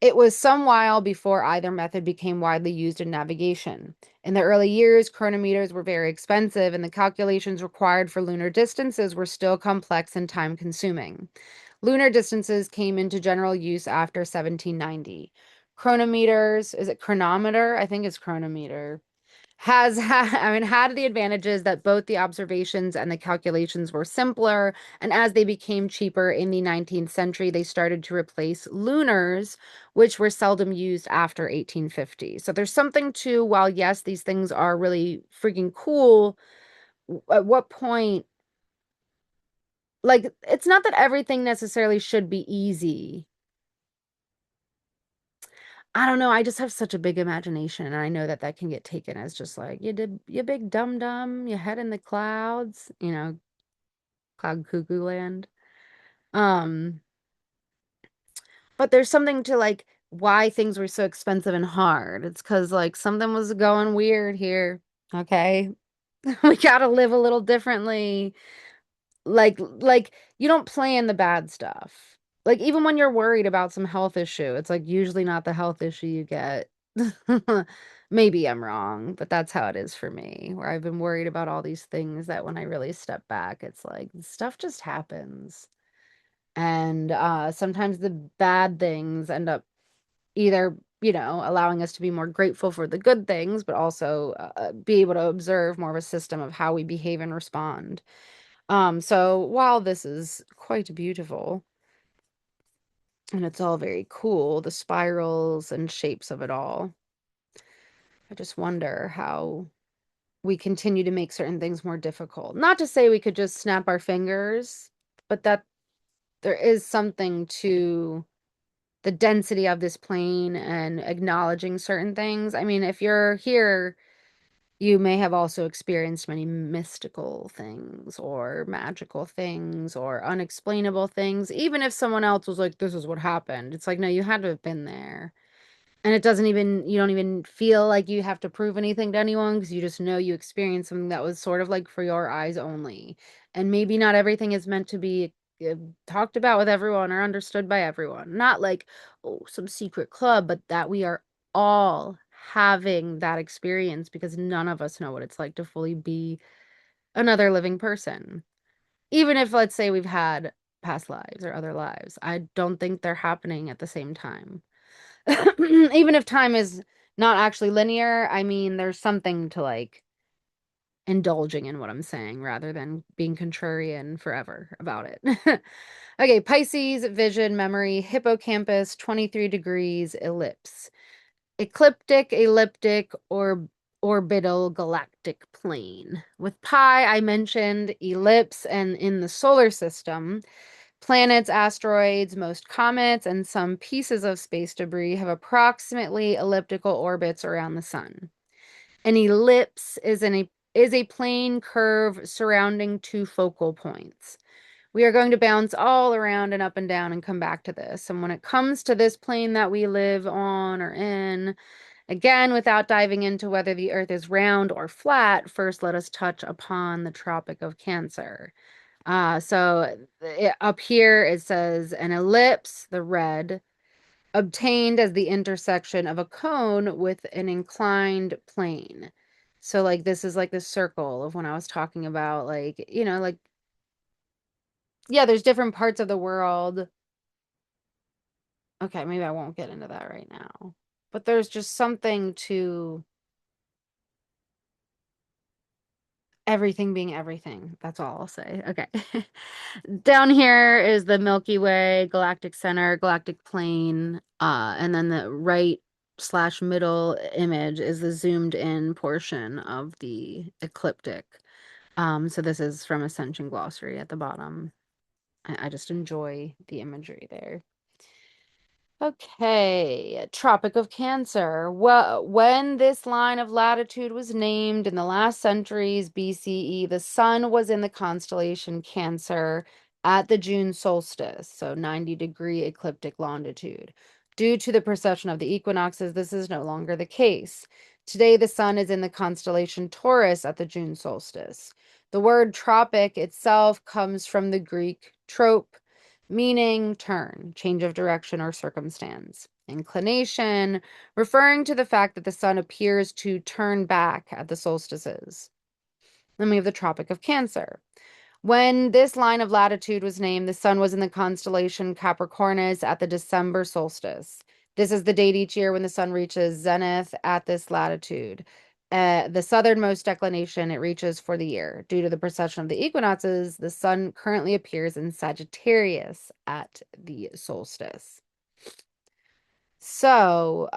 It was some while before either method became widely used in navigation. In the early years, chronometers were very expensive, and the calculations required for lunar distances were still complex and time-consuming. Lunar distances came into general use after 1790. Chronometers, is it chronometer? I think it's chronometer, had the advantages that both the observations and the calculations were simpler, and as they became cheaper in the 19th century, they started to replace lunars, which were seldom used after 1850. So there's something to, while yes, these things are really freaking cool, at what point, like, it's not that everything necessarily should be easy. I don't know. I just have such a big imagination, and I know that that can get taken as just like you big dum dum, you head in the clouds, cloud cuckoo land. Um, but there's something to like why things were so expensive and hard. It's because like something was going weird here. Okay, we gotta live a little differently. Like you don't plan the bad stuff. Like even when you're worried about some health issue, it's like usually not the health issue you get. Maybe I'm wrong, but that's how it is for me, where I've been worried about all these things that when I really step back, it's like stuff just happens. And sometimes the bad things end up either, allowing us to be more grateful for the good things, but also be able to observe more of a system of how we behave and respond. So while this is quite beautiful and it's all very cool, the spirals and shapes of it all, I just wonder how we continue to make certain things more difficult. Not to say we could just snap our fingers, but that there is something to the density of this plane and acknowledging certain things. I mean, if you're here, you may have also experienced many mystical things or magical things or unexplainable things. Even if someone else was like, this is what happened, it's like, no, you had to have been there. And it doesn't even, you don't even feel like you have to prove anything to anyone because you just know you experienced something that was sort of like for your eyes only. And maybe not everything is meant to be uh, talked about with everyone or understood by everyone. Not like, oh, some secret club, but that we are all having that experience because none of us know what it's like to fully be another living person. Even if, let's say, we've had past lives or other lives, I don't think they're happening at the same time. Even if time is not actually linear, I mean, there's something to like indulging in what I'm saying rather than being contrarian forever about it. Okay, Pisces, vision, memory, hippocampus, 23 degrees, ellipse. Ecliptic, elliptic, or orbital galactic plane. With pi, I mentioned ellipse, and in the solar system, planets, asteroids, most comets, and some pieces of space debris have approximately elliptical orbits around the sun. An ellipse is a plane curve surrounding two focal points. We are going to bounce all around and up and down and come back to this. And when it comes to this plane that we live on or in, again, without diving into whether the Earth is round or flat, first let us touch upon the Tropic of Cancer. Up here it says an ellipse, the red, obtained as the intersection of a cone with an inclined plane. So like this is like the circle of when I was talking about like, like yeah, there's different parts of the world. Okay, maybe I won't get into that right now. But there's just something to everything being everything. That's all I'll say. Okay. Down here is the Milky Way, galactic center, galactic plane, and then the right slash middle image is the zoomed in portion of the ecliptic. So this is from Ascension Glossary at the bottom. I just enjoy the imagery there. Okay, Tropic of Cancer. Well, when this line of latitude was named in the last centuries BCE, the sun was in the constellation Cancer at the June solstice, so 90-degree ecliptic longitude. Due to the precession of the equinoxes, this is no longer the case. Today, the sun is in the constellation Taurus at the June solstice. The word tropic itself comes from the Greek trope, meaning turn, change of direction or circumstance. Inclination, referring to the fact that the sun appears to turn back at the solstices. Then we have the Tropic of Cancer. When this line of latitude was named, the sun was in the constellation Capricornus at the December solstice. This is the date each year when the sun reaches zenith at this latitude. The southernmost declination it reaches for the year. Due to the precession of the equinoxes, the sun currently appears in Sagittarius at the solstice. So,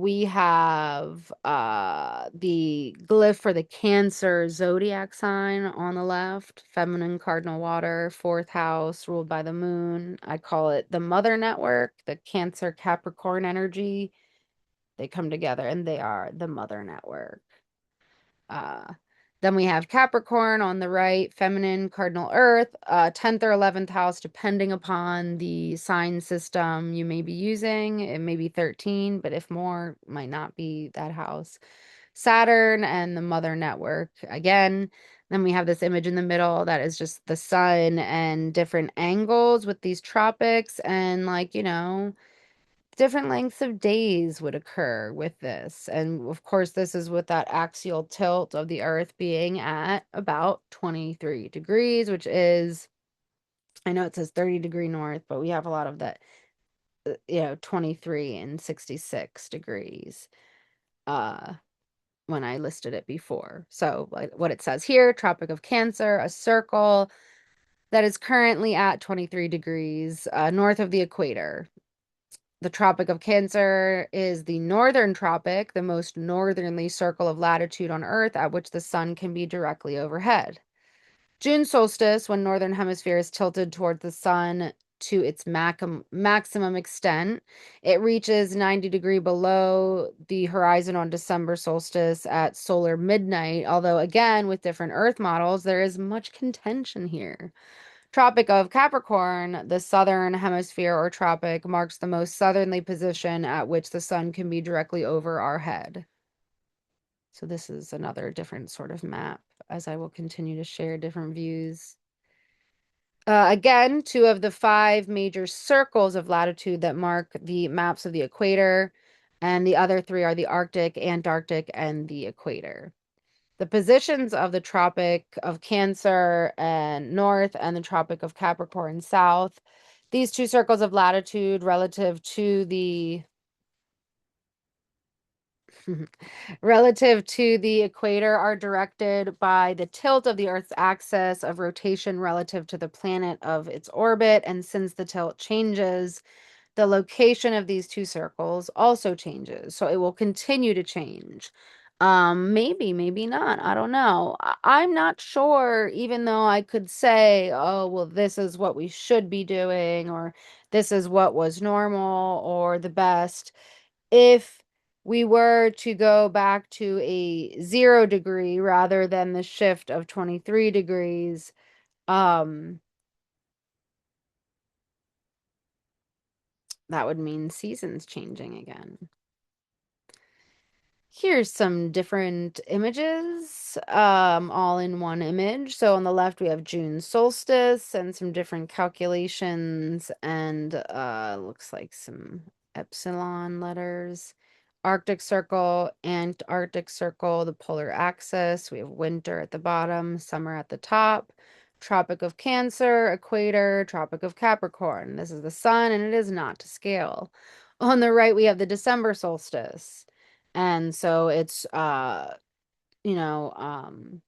we have the glyph for the Cancer zodiac sign on the left, feminine cardinal water, fourth house, ruled by the moon. I call it the mother network, the Cancer Capricorn energy. They come together and they are the mother network. Uh, then we have Capricorn on the right, feminine, cardinal earth, 10th or 11th house, depending upon the sign system you may be using. It may be 13, but if more, might not be that house. Saturn and the mother network again. Then we have this image in the middle that is just the sun and different angles with these tropics and like, different lengths of days would occur with this. And of course, this is with that axial tilt of the earth being at about 23 degrees, which is, I know it says 30-degree north, but we have a lot of that, 23 and 66 degrees when I listed it before. So like what it says here, Tropic of Cancer, a circle that is currently at 23 degrees north of the equator. The Tropic of Cancer is the northern tropic, the most northerly circle of latitude on Earth at which the sun can be directly overhead. June solstice, when northern hemisphere is tilted towards the sun to its maximum extent, it reaches 90-degree below the horizon on December solstice at solar midnight, although again, with different Earth models, there is much contention here. Tropic of Capricorn, the southern hemisphere or tropic, marks the most southerly position at which the sun can be directly over our head. So this is another different sort of map as I will continue to share different views. Again, 2 of the 5 major circles of latitude that mark the maps of the equator, and the other 3 are the Arctic, Antarctic, and the equator. The positions of the Tropic of Cancer and north and the Tropic of Capricorn south, these 2 circles of latitude relative to the relative to the equator are directed by the tilt of the Earth's axis of rotation relative to the planet of its orbit. And since the tilt changes, the location of these 2 circles also changes. So it will continue to change. Maybe not. I don't know. I'm not sure, even though I could say, oh, well, this is what we should be doing, or this is what was normal or the best. If we were to go back to a 0 degree rather than the shift of 23 degrees, that would mean seasons changing again. Here's some different images, all in one image. So on the left, we have June solstice and some different calculations and looks like some epsilon letters. Arctic Circle, Antarctic Circle, the polar axis. We have winter at the bottom, summer at the top. Tropic of Cancer, equator, Tropic of Capricorn. This is the sun, and it is not to scale. On the right, we have the December solstice. And so it's you know,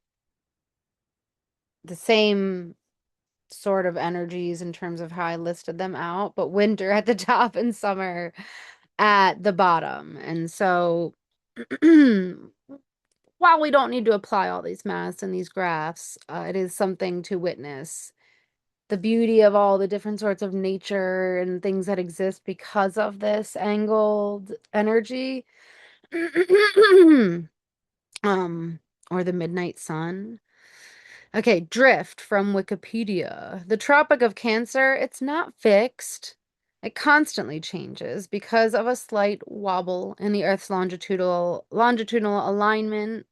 the same sort of energies in terms of how I listed them out, but winter at the top and summer at the bottom. And so while we don't need to apply all these maths and these graphs, it is something to witness the beauty of all the different sorts of nature and things that exist because of this angled energy. Or the midnight sun. Okay, drift from Wikipedia. The Tropic of Cancer, it's not fixed. It constantly changes because of a slight wobble in the Earth's longitudinal alignment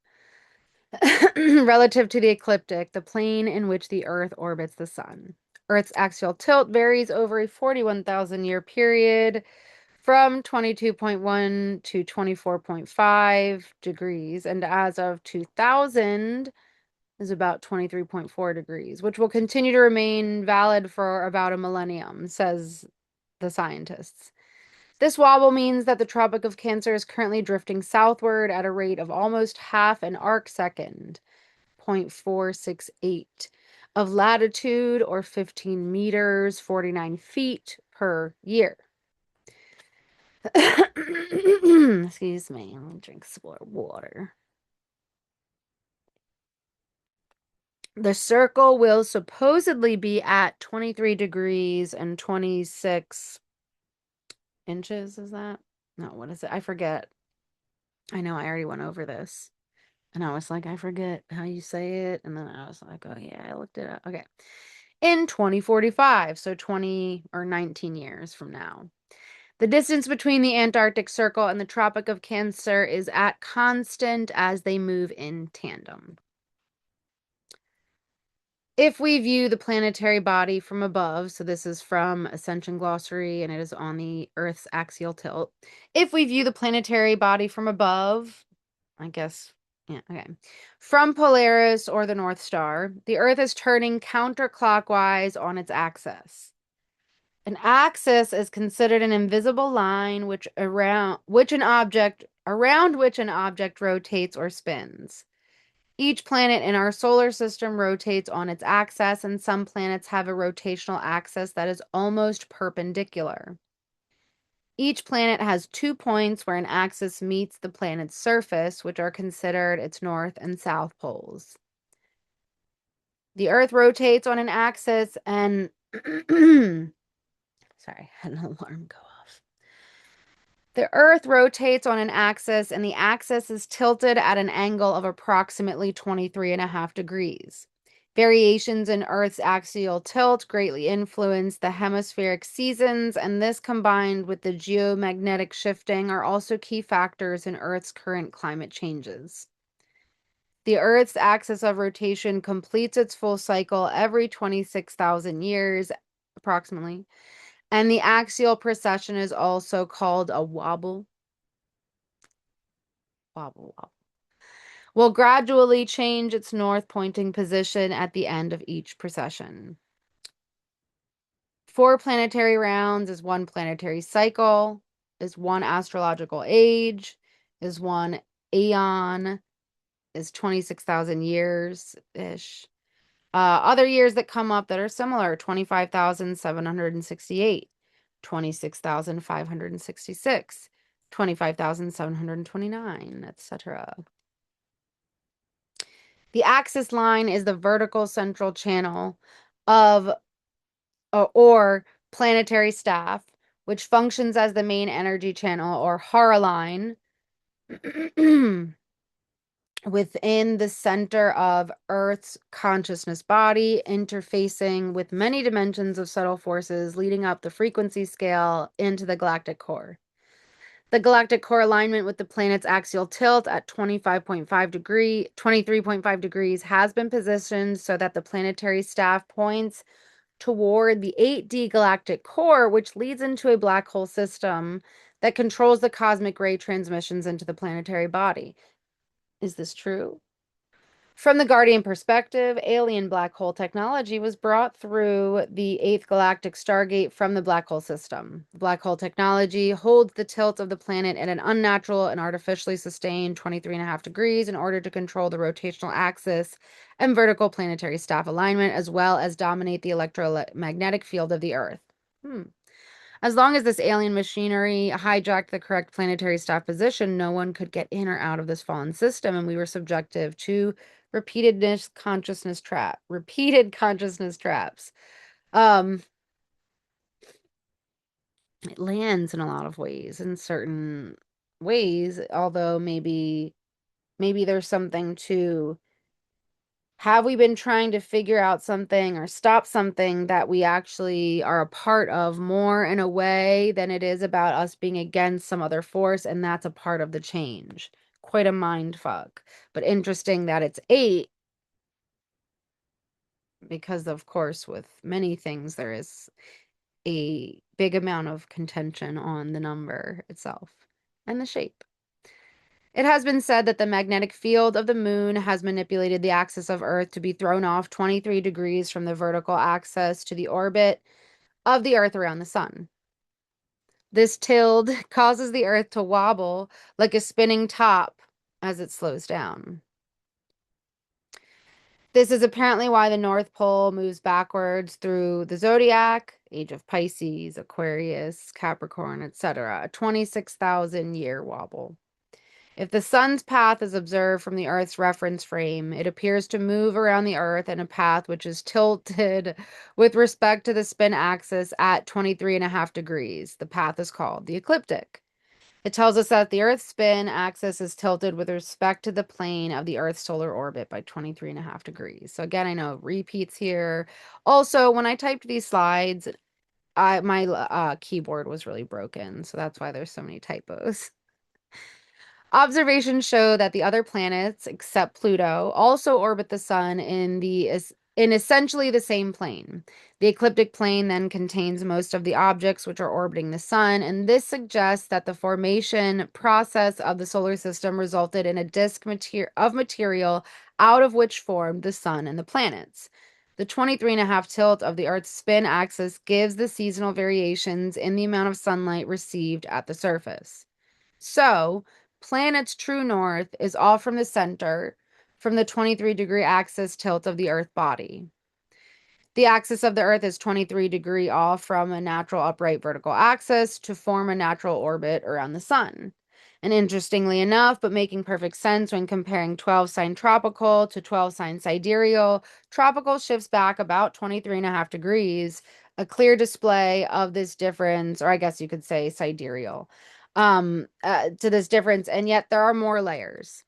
relative to the ecliptic, the plane in which the Earth orbits the sun. Earth's axial tilt varies over a 41,000 year period from 22.1 to 24.5 degrees, and as of 2000 is about 23.4 degrees, which will continue to remain valid for about a millennium, says the scientists. This wobble means that the Tropic of Cancer is currently drifting southward at a rate of almost half an arc second, 0.468 of latitude, or 15 meters, 49 feet per year. Excuse me, I'm gonna drink some more water. The circle will supposedly be at 23 degrees and 26 inches. Is that? No, what is it? I forget. I know I already went over this. And I was like, I forget how you say it. And then I was like, oh yeah, I looked it up. Okay. In 2045, so 20 or 19 years from now, the distance between the Antarctic Circle and the Tropic of Cancer is at constant as they move in tandem. If we view the planetary body from above, so this is from Ascension Glossary and it is on the Earth's axial tilt. If we view the planetary body from above, I guess, yeah, okay. From Polaris or the North Star, the Earth is turning counterclockwise on its axis. An axis is considered an invisible line around which an object rotates or spins. Each planet in our solar system rotates on its axis, and some planets have a rotational axis that is almost perpendicular. Each planet has 2 points where an axis meets the planet's surface, which are considered its north and south poles. The Earth rotates on an axis and sorry, I had an alarm go off. The Earth rotates on an axis, and the axis is tilted at an angle of approximately 23.5 degrees. Variations in Earth's axial tilt greatly influence the hemispheric seasons, and this combined with the geomagnetic shifting are also key factors in Earth's current climate changes. The Earth's axis of rotation completes its full cycle every 26,000 years, approximately. And the axial precession is also called a wobble. Wobble, wobble. Will gradually change its north pointing position at the end of each precession. 4 planetary rounds is 1 planetary cycle, is 1 astrological age, is 1 aeon, is 26,000 years-ish. Other years that come up that are similar, 25,768, 26,566, 25,729, etc. The axis line is the vertical central channel of or planetary staff, which functions as the main energy channel or hara line within the center of Earth's consciousness body, interfacing with many dimensions of subtle forces leading up the frequency scale into the galactic core. The galactic core alignment with the planet's axial tilt at 23.5 degrees has been positioned so that the planetary staff points toward the 8D galactic core, which leads into a black hole system that controls the cosmic ray transmissions into the planetary body. Is this true? From the Guardian perspective, alien black hole technology was brought through the 8th galactic stargate from the black hole system. The black hole technology holds the tilt of the planet at an unnatural and artificially sustained 23.5 degrees in order to control the rotational axis and vertical planetary staff alignment, as well as dominate the electromagnetic field of the Earth. As long as this alien machinery hijacked the correct planetary staff position, no one could get in or out of this fallen system, and we were subjective to repeated consciousness traps. It lands in a lot of ways, in certain ways, although maybe there's something to, have we been trying to figure out something or stop something that we actually are a part of more in a way than it is about us being against some other force, and that's a part of the change. Quite a mind fuck. But interesting that it's 8, because of course with many things there is a big amount of contention on the number itself and the shape. It has been said that the magnetic field of the moon has manipulated the axis of Earth to be thrown off 23 degrees from the vertical axis to the orbit of the Earth around the sun. This tilt causes the Earth to wobble like a spinning top as it slows down. This is apparently why the North Pole moves backwards through the Zodiac, age of Pisces, Aquarius, Capricorn, etc., a 26,000-year wobble. If the sun's path is observed from the Earth's reference frame, it appears to move around the Earth in a path which is tilted with respect to the spin axis at 23.5 degrees. The path is called the ecliptic. It tells us that the Earth's spin axis is tilted with respect to the plane of the Earth's solar orbit by 23.5 degrees. So again, I know it repeats here. Also, when I typed these slides, my keyboard was really broken, so that's why there's so many typos. Observations show that the other planets, except Pluto, also orbit the sun in essentially the same plane. The ecliptic plane then contains most of the objects which are orbiting the sun, and this suggests that the formation process of the solar system resulted in a disk of material out of which formed the sun and the planets. The 23.5 tilt of the Earth's spin axis gives the seasonal variations in the amount of sunlight received at the surface. So, planet's true north is off from the center from the 23-degree axis tilt of the Earth body. The axis of the Earth is 23-degree off from a natural upright vertical axis to form a natural orbit around the sun. And interestingly enough, but making perfect sense when comparing 12 sign tropical to 12 sign sidereal, tropical shifts back about 23.5 degrees, a clear display of this difference, or I guess you could say sidereal, to this difference, and yet there are more layers.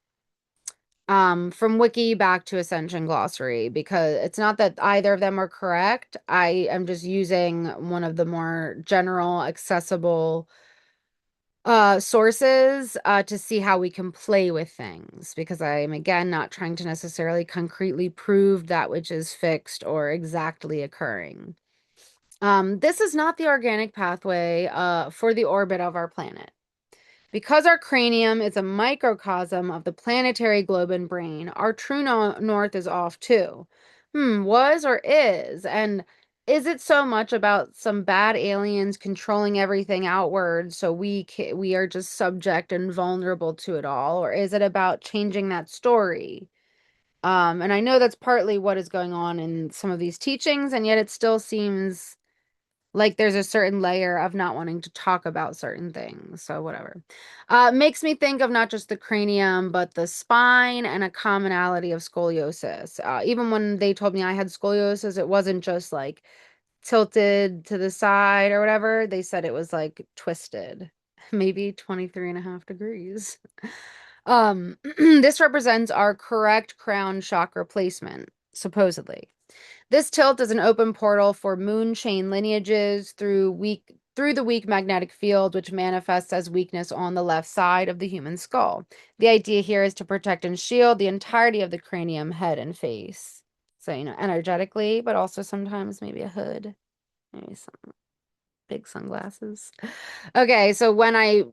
From Wiki back to Ascension glossary, because it's not that either of them are correct. I am just using one of the more general, accessible sources to see how we can play with things, because I'm again not trying to necessarily concretely prove that which is fixed or exactly occurring. This is not the organic pathway for the orbit of our planet. Because our cranium is a microcosm of the planetary globe and brain, our true north is off too. Was or is? And is it so much about some bad aliens controlling everything outward so we are just subject and vulnerable to it all? Or is it about changing that story? And I know that's partly what is going on in some of these teachings, and yet it still seems like there's a certain layer of not wanting to talk about certain things. So whatever. Makes me think of not just the cranium, but the spine and a commonality of scoliosis. Even when they told me I had scoliosis, it wasn't just like tilted to the side or whatever. They said it was like twisted, maybe 23.5 degrees. This represents our correct crown chakra placement, supposedly. This tilt is an open portal for moon chain lineages through the weak magnetic field, which manifests as weakness on the left side of the human skull. The idea here is to protect and shield the entirety of the cranium, head, and face. So, energetically, but also sometimes maybe a hood, maybe some big sunglasses. Okay, so when I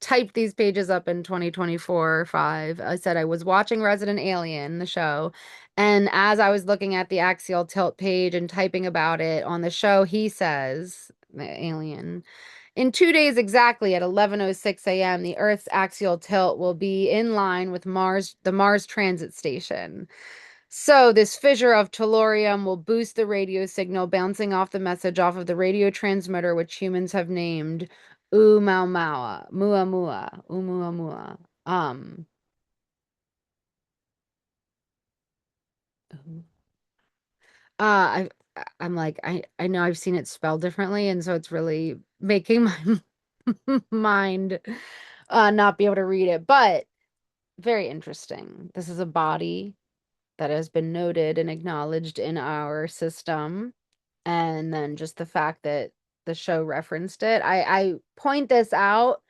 typed these pages up in 2024-5, I said I was watching Resident Alien, the show, and as I was looking at the Axial Tilt page and typing about it on the show, he says, the alien, in 2 days exactly at 11:06 a.m., the Earth's axial tilt will be in line with the Mars transit station. So this fissure of tellurium will boost the radio signal, bouncing off the message off of the radio transmitter, which humans have named Oumuamua, Muamua, Oumuamua. Um, I I'm like I know I've seen it spelled differently, and so it's really making my mind not be able to read it, but very interesting. This is a body that has been noted and acknowledged in our system. And then just the fact that the show referenced it. I point this out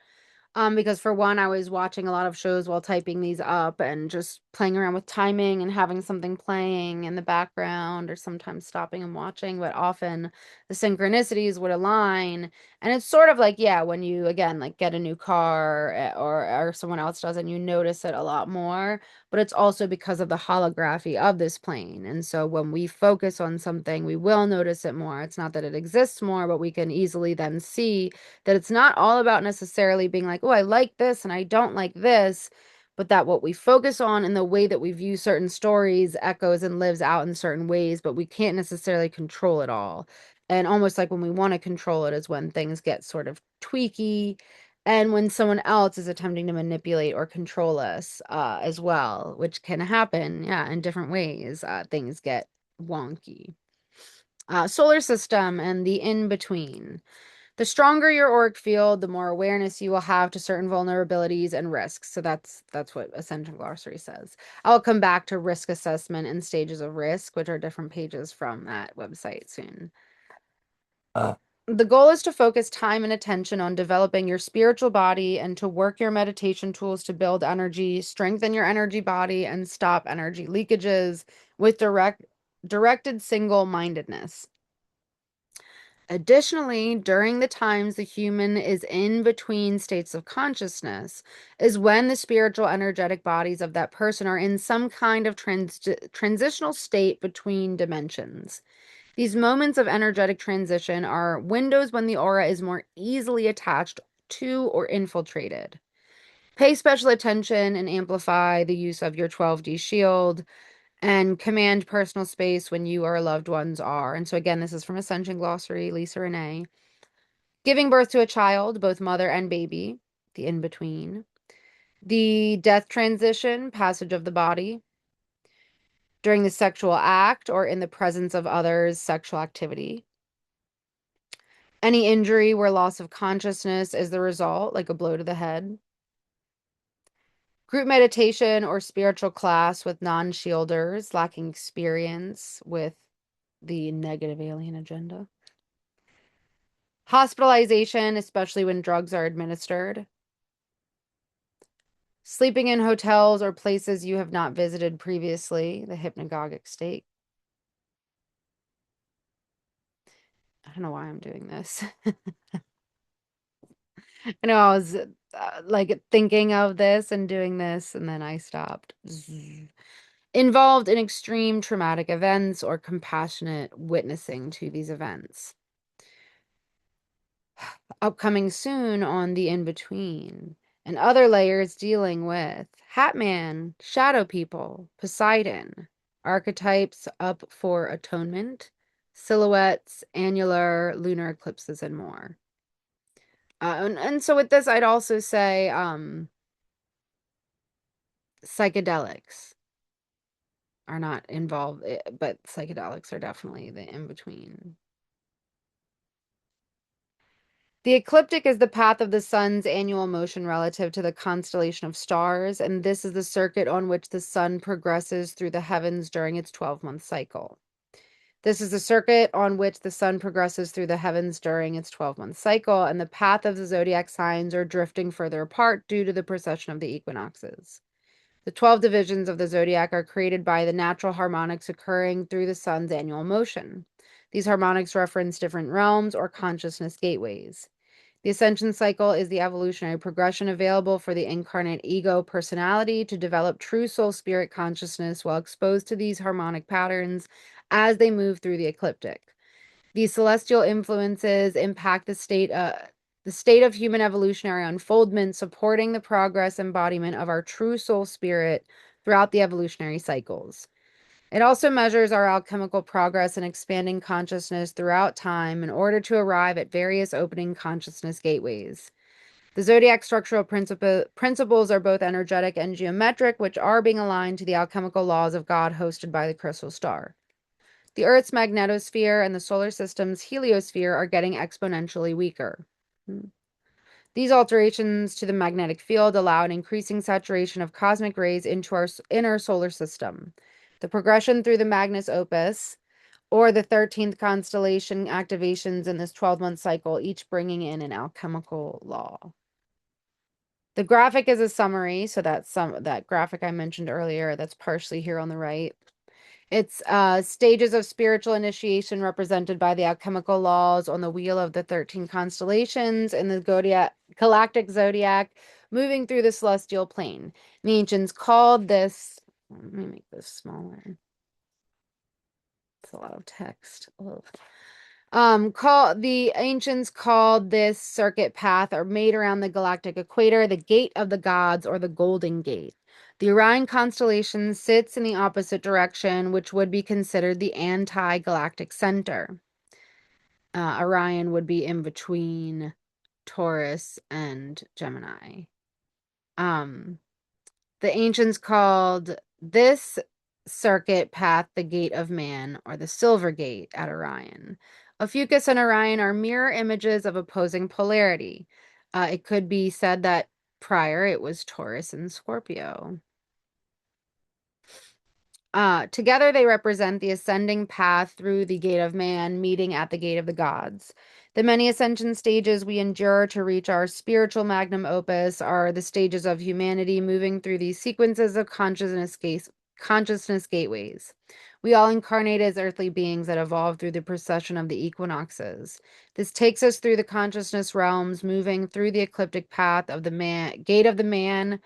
because for one, I was watching a lot of shows while typing these up and just playing around with timing and having something playing in the background or sometimes stopping and watching, but often the synchronicities would align. And it's sort of like, yeah, when you again like get a new car or someone else does and you notice it a lot more, but it's also because of the holography of this plane. And so when we focus on something, we will notice it more. It's not that it exists more, but we can easily then see that it's not all about necessarily being like, oh, I like this and I don't like this, but that what we focus on and the way that we view certain stories echoes and lives out in certain ways, but we can't necessarily control it all. And almost like when we want to control it is when things get sort of tweaky and when someone else is attempting to manipulate or control us as well, which can happen, yeah, in different ways. Things get wonky. Solar system and the in between. The stronger your auric field, the more awareness you will have to certain vulnerabilities and risks. So that's what Ascension Glossary says. I'll come back to risk assessment and stages of risk, which are different pages from that website soon. The goal is to focus time and attention on developing your spiritual body and to work your meditation tools to build energy, strengthen your energy body, and stop energy leakages with directed single-mindedness. Additionally, during the times the human is in between states of consciousness is when the spiritual energetic bodies of that person are in some kind of transitional state between dimensions. These moments of energetic transition are windows when the aura is more easily attached to or infiltrated. Pay special attention and amplify the use of your 12D shield and command personal space when you or loved ones are. And so again, this is from Ascension Glossary, Lisa Renee. Giving birth to a child, both mother and baby, the in-between. The death transition, passage of the body. During the sexual act or in the presence of others' sexual activity. Any injury where loss of consciousness is the result, like a blow to the head. Group meditation or spiritual class with non-shielders lacking experience with the negative alien agenda. Hospitalization, especially when drugs are administered. Sleeping in hotels or places you have not visited previously, the hypnagogic state. I don't know why I'm doing this. I know I was like thinking of this and doing this, and then I stopped. Involved in extreme traumatic events or compassionate witnessing to these events. Upcoming soon on the in-between. And other layers dealing with Hatman, Shadow People, Poseidon, archetypes up for atonement, silhouettes, annular, lunar eclipses, and more. And so with this, I'd also say psychedelics are not involved, but psychedelics are definitely the in-between. The ecliptic is the path of the sun's annual motion relative to the constellation of stars, and this is the circuit on which the sun progresses through the heavens during its 12-month cycle. This is the circuit on which the sun progresses through the heavens during its 12-month cycle, and the path of the zodiac signs are drifting further apart due to the precession of the equinoxes. The 12 divisions of the zodiac are created by the natural harmonics occurring through the sun's annual motion. These harmonics reference different realms or consciousness gateways. The ascension cycle is the evolutionary progression available for the incarnate ego personality to develop true soul spirit consciousness while exposed to these harmonic patterns as they move through the ecliptic. These celestial influences impact the state of human evolutionary unfoldment, supporting the progress embodiment of our true soul spirit throughout the evolutionary cycles. It also measures our alchemical progress in expanding consciousness throughout time in order to arrive at various opening consciousness gateways. The zodiac structural principles are both energetic and geometric, which are being aligned to the alchemical laws of God hosted by the crystal star. The Earth's magnetosphere and the solar system's heliosphere are getting exponentially weaker. These alterations to the magnetic field allow an increasing saturation of cosmic rays into our inner solar system. The progression through the Magnus Opus, or the 13th constellation activations in this 12-month cycle, each bringing in an alchemical law. The graphic is a summary, so that's that graphic I mentioned earlier, that's partially here on the right. It's stages of spiritual initiation represented by the alchemical laws on the wheel of the 13 constellations in the galactic zodiac, moving through the celestial plane. The ancients called this, let me make this smaller. It's a lot of text. The ancients called this circuit path or made around the galactic equator the gate of the gods or the golden gate. The Orion constellation sits in the opposite direction, which would be considered the anti-galactic center. Orion would be in between Taurus and Gemini. The ancients called this circuit path the gate of man or the silver gate at Orion. Ophiuchus and Orion are mirror images of opposing polarity. It could be said that prior it was Taurus and Scorpio. Together they represent the ascending path through the gate of man, meeting at the gate of the gods. The many ascension stages we endure to reach our spiritual magnum opus are the stages of humanity moving through these sequences of consciousness gateways. We all incarnate as earthly beings that evolve through the procession of the equinoxes. This takes us through the consciousness realms, moving through the ecliptic path of the gate of man,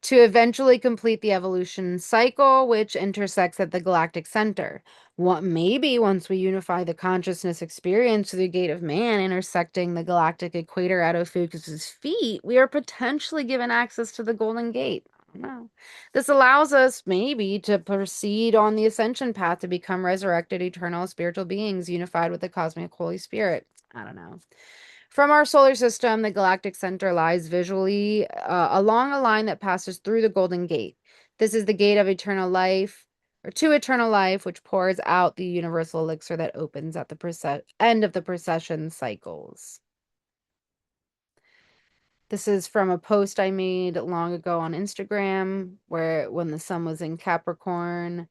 to eventually complete the evolution cycle, which intersects at the galactic center. What maybe once we unify the consciousness experience through the gate of man, intersecting the galactic equator at Ophiuchus's feet, we are potentially given access to the Golden Gate. I don't know. This allows us maybe to proceed on the ascension path to become resurrected, eternal spiritual beings unified with the cosmic Holy Spirit. I don't know. From our solar system, the galactic center lies visually along a line that passes through the Golden Gate. This is the gate of eternal life, or to eternal life, which pours out the universal elixir that opens at the end of the precession cycles. This is from a post I made long ago on Instagram, where when the sun was in Capricorn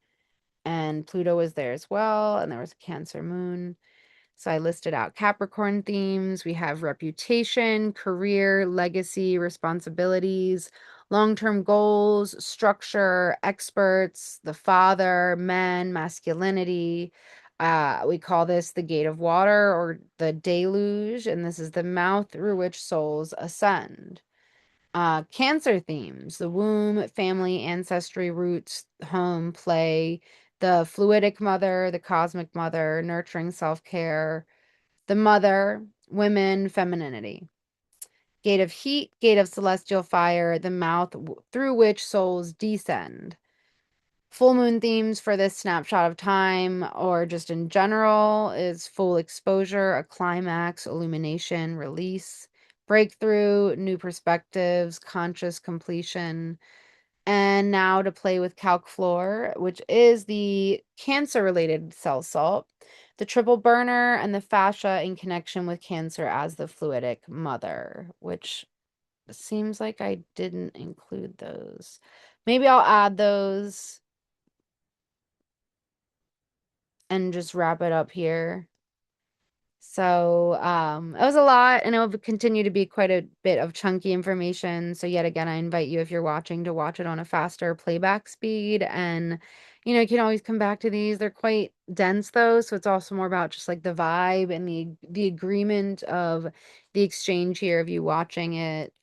and Pluto was there as well, and there was a Cancer moon. So I listed out Capricorn themes. We have reputation, career, legacy, responsibilities, long-term goals, structure, experts, the father, men, masculinity. We call this the gate of water or the deluge, and this is the mouth through which souls ascend. Cancer themes, the womb, family, ancestry, roots, home, play, the fluidic mother, the cosmic mother, nurturing self-care, the mother, women, femininity. Gate of heat, gate of celestial fire, the mouth through which souls descend. Full moon themes for this snapshot of time or just in general is full exposure, a climax, illumination, release, breakthrough, new perspectives, conscious completion. And now to play with calc floor, which is the cancer related cell salt, the triple burner, and the fascia in connection with cancer as the fluidic mother, which seems like I didn't include those. Maybe I'll add those and just wrap it up here. So it was a lot, and it will continue to be quite a bit of chunky information. So yet again, I invite you, if you're watching, to watch it on a faster playback speed. And you can always come back to these. They're quite dense though, so it's also more about just like the vibe and the agreement of the exchange here of you watching it.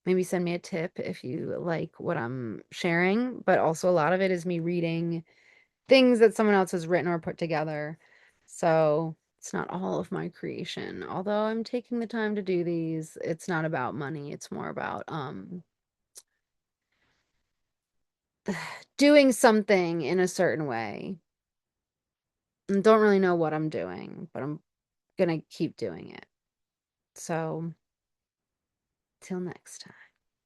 Maybe send me a tip if you like what I'm sharing, but also a lot of it is me reading things that someone else has written or put together. So it's not all of my creation. Although I'm taking the time to do these, it's not about money. It's more about doing something in a certain way. And don't really know what I'm doing, but I'm gonna keep doing it. So till next time.